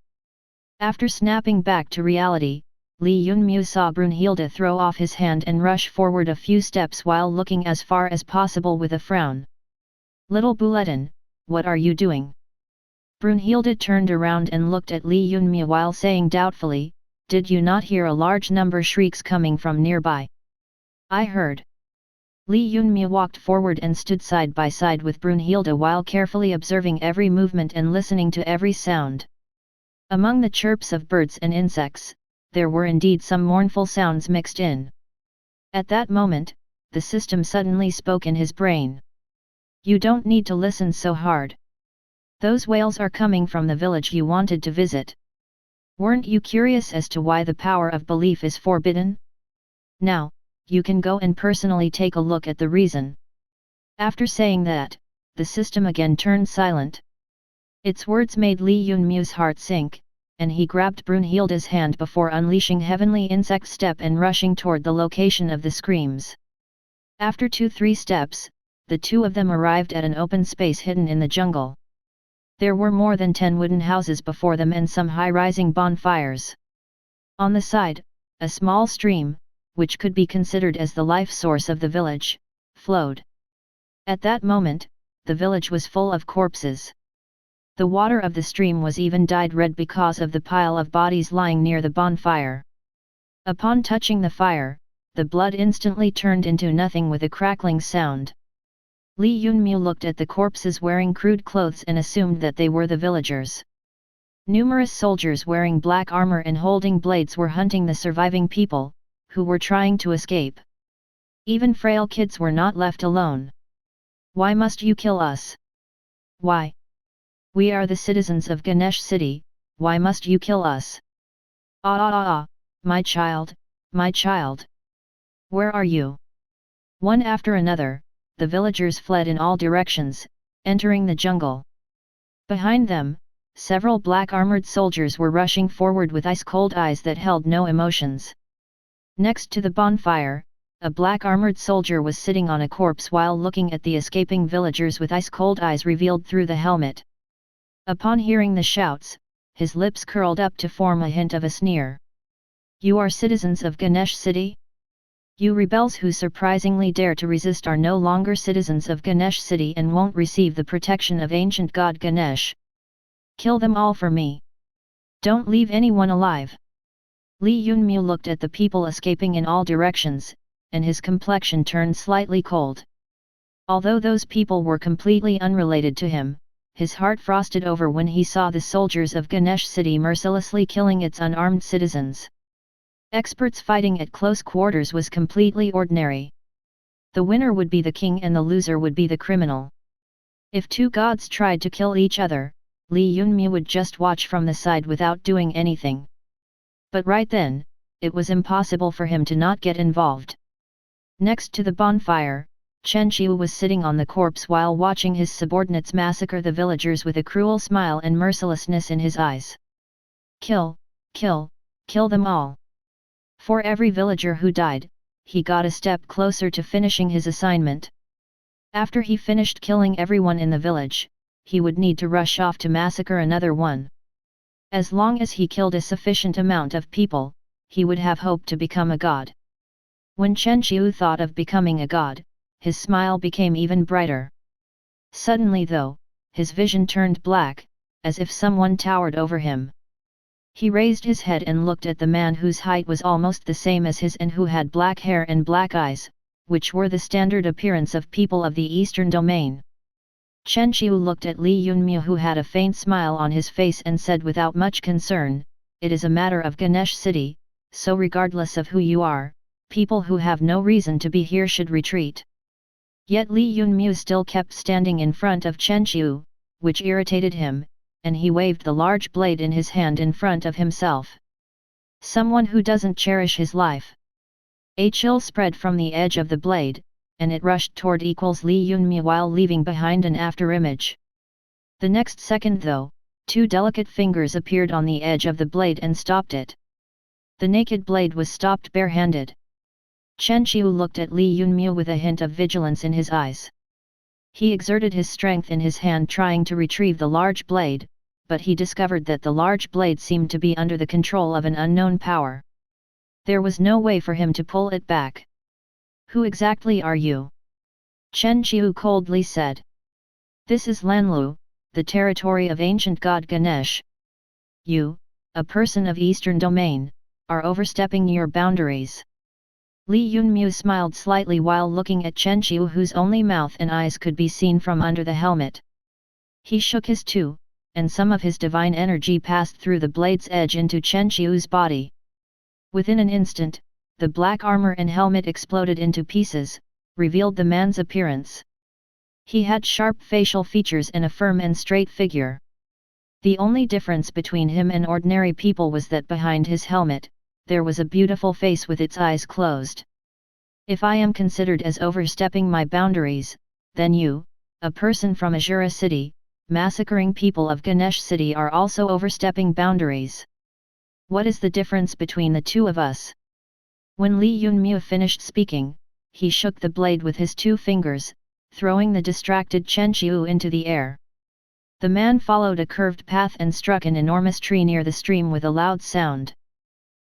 After snapping back to reality, Li Yunmu saw Brunhilde throw off his hand and rush forward a few steps while looking as far as possible with a frown. "Little Bulletin, what are you doing?" Brunhilde turned around and looked at Li Yunmu while saying doubtfully, "Did you not hear a large number shrieks coming from nearby?" "I heard." Li Yunmu walked forward and stood side by side with Brunhilde while carefully observing every movement and listening to every sound. Among the chirps of birds and insects, there were indeed some mournful sounds mixed in. At that moment, the system suddenly spoke in his brain. "You don't need to listen so hard. Those wails are coming from the village you wanted to visit. Weren't you curious as to why the power of belief is forbidden? Now, you can go and personally take a look at the reason." After saying that, the system again turned silent. Its words made Li Yunmu's heart sink, and he grabbed Brunhilde's hand before unleashing Heavenly Insect Step and rushing toward the location of the screams. After 2-3 steps, the 2 of them arrived at an open space hidden in the jungle. There were more than 10 wooden houses before them and some high-rising bonfires. On the side, a small stream, which could be considered as the life source of the village, flowed. At that moment, the village was full of corpses. The water of the stream was even dyed red because of the pile of bodies lying near the bonfire. Upon touching the fire, the blood instantly turned into nothing with a crackling sound. Li Yunmu looked at the corpses wearing crude clothes and assumed that they were the villagers. Numerous soldiers wearing black armor and holding blades were hunting the surviving people, who were trying to escape. Even frail kids were not left alone. "Why must you kill us? Why? We are the citizens of Ganesh City, why must you kill us? My child, my child. Where are you?" One after another, the villagers fled in all directions, entering the jungle. Behind them, several black-armored soldiers were rushing forward with ice-cold eyes that held no emotions. Next to the bonfire, a black-armored soldier was sitting on a corpse while looking at the escaping villagers with ice-cold eyes revealed through the helmet. Upon hearing the shouts, his lips curled up to form a hint of a sneer. "You are citizens of Ganesh City? You rebels who surprisingly dare to resist are no longer citizens of Ganesh City and won't receive the protection of ancient god Ganesh. Kill them all for me. Don't leave anyone alive." Li Yunmu looked at the people escaping in all directions, and his complexion turned slightly cold. Although those people were completely unrelated to him, his heart frosted over when he saw the soldiers of Ganesh City mercilessly killing its unarmed citizens. Experts fighting at close quarters was completely ordinary. The winner would be the king and the loser would be the criminal. If 2 gods tried to kill each other, Li Yunmu would just watch from the side without doing anything. But right then, it was impossible for him to not get involved. Next to the bonfire, Chen Qiu was sitting on the corpse while watching his subordinates massacre the villagers with a cruel smile and mercilessness in his eyes. "Kill, kill, kill them all." For every villager who died, he got a step closer to finishing his assignment. After he finished killing everyone in the village, he would need to rush off to massacre another one. As long as he killed a sufficient amount of people, he would have hope to become a god. When Chen Qiu thought of becoming a god, his smile became even brighter. Suddenly though, his vision turned black, as if someone towered over him. He raised his head and looked at the man whose height was almost the same as his and who had black hair and black eyes, which were the standard appearance of people of the Eastern Domain. Chen Qiu looked at Li Yunmu, who had a faint smile on his face, and said without much concern, "It is a matter of Ganesh city, so regardless of who you are, people who have no reason to be here should retreat." Yet Li Yunmu still kept standing in front of Chen Qiu, which irritated him, and he waved the large blade in his hand in front of himself. Someone who doesn't cherish his life. A chill spread from the edge of the blade, and it rushed toward Li Yunmu while leaving behind an afterimage. The next second though, two delicate fingers appeared on the edge of the blade and stopped it. The naked blade was stopped barehanded. Chen Qiu looked at Li Yunmu with a hint of vigilance in his eyes. He exerted his strength in his hand trying to retrieve the large blade, but he discovered that the large blade seemed to be under the control of an unknown power. There was no way for him to pull it back. "Who exactly are you?" Chen Qiu coldly said. "This is Lanlou, the territory of ancient god Ganesh. You, a person of Eastern Domain, are overstepping your boundaries." Li Yunmu smiled slightly while looking at Chen Qiu, whose only mouth and eyes could be seen from under the helmet. He shook his two, and some of his divine energy passed through the blade's edge into Chen Qiu's body. Within an instant, the black armor and helmet exploded into pieces, revealed the man's appearance. He had sharp facial features and a firm and straight figure. The only difference between him and ordinary people was that behind his helmet, there was a beautiful face with its eyes closed. "If I am considered as overstepping my boundaries, then you, a person from Azura city, massacring people of Ganesh city, are also overstepping boundaries. What is the difference between the two of us?" When Li Yunmu finished speaking, he shook the blade with his two fingers, throwing the distracted Chen Qiu into the air. The man followed a curved path and struck an enormous tree near the stream with a loud sound.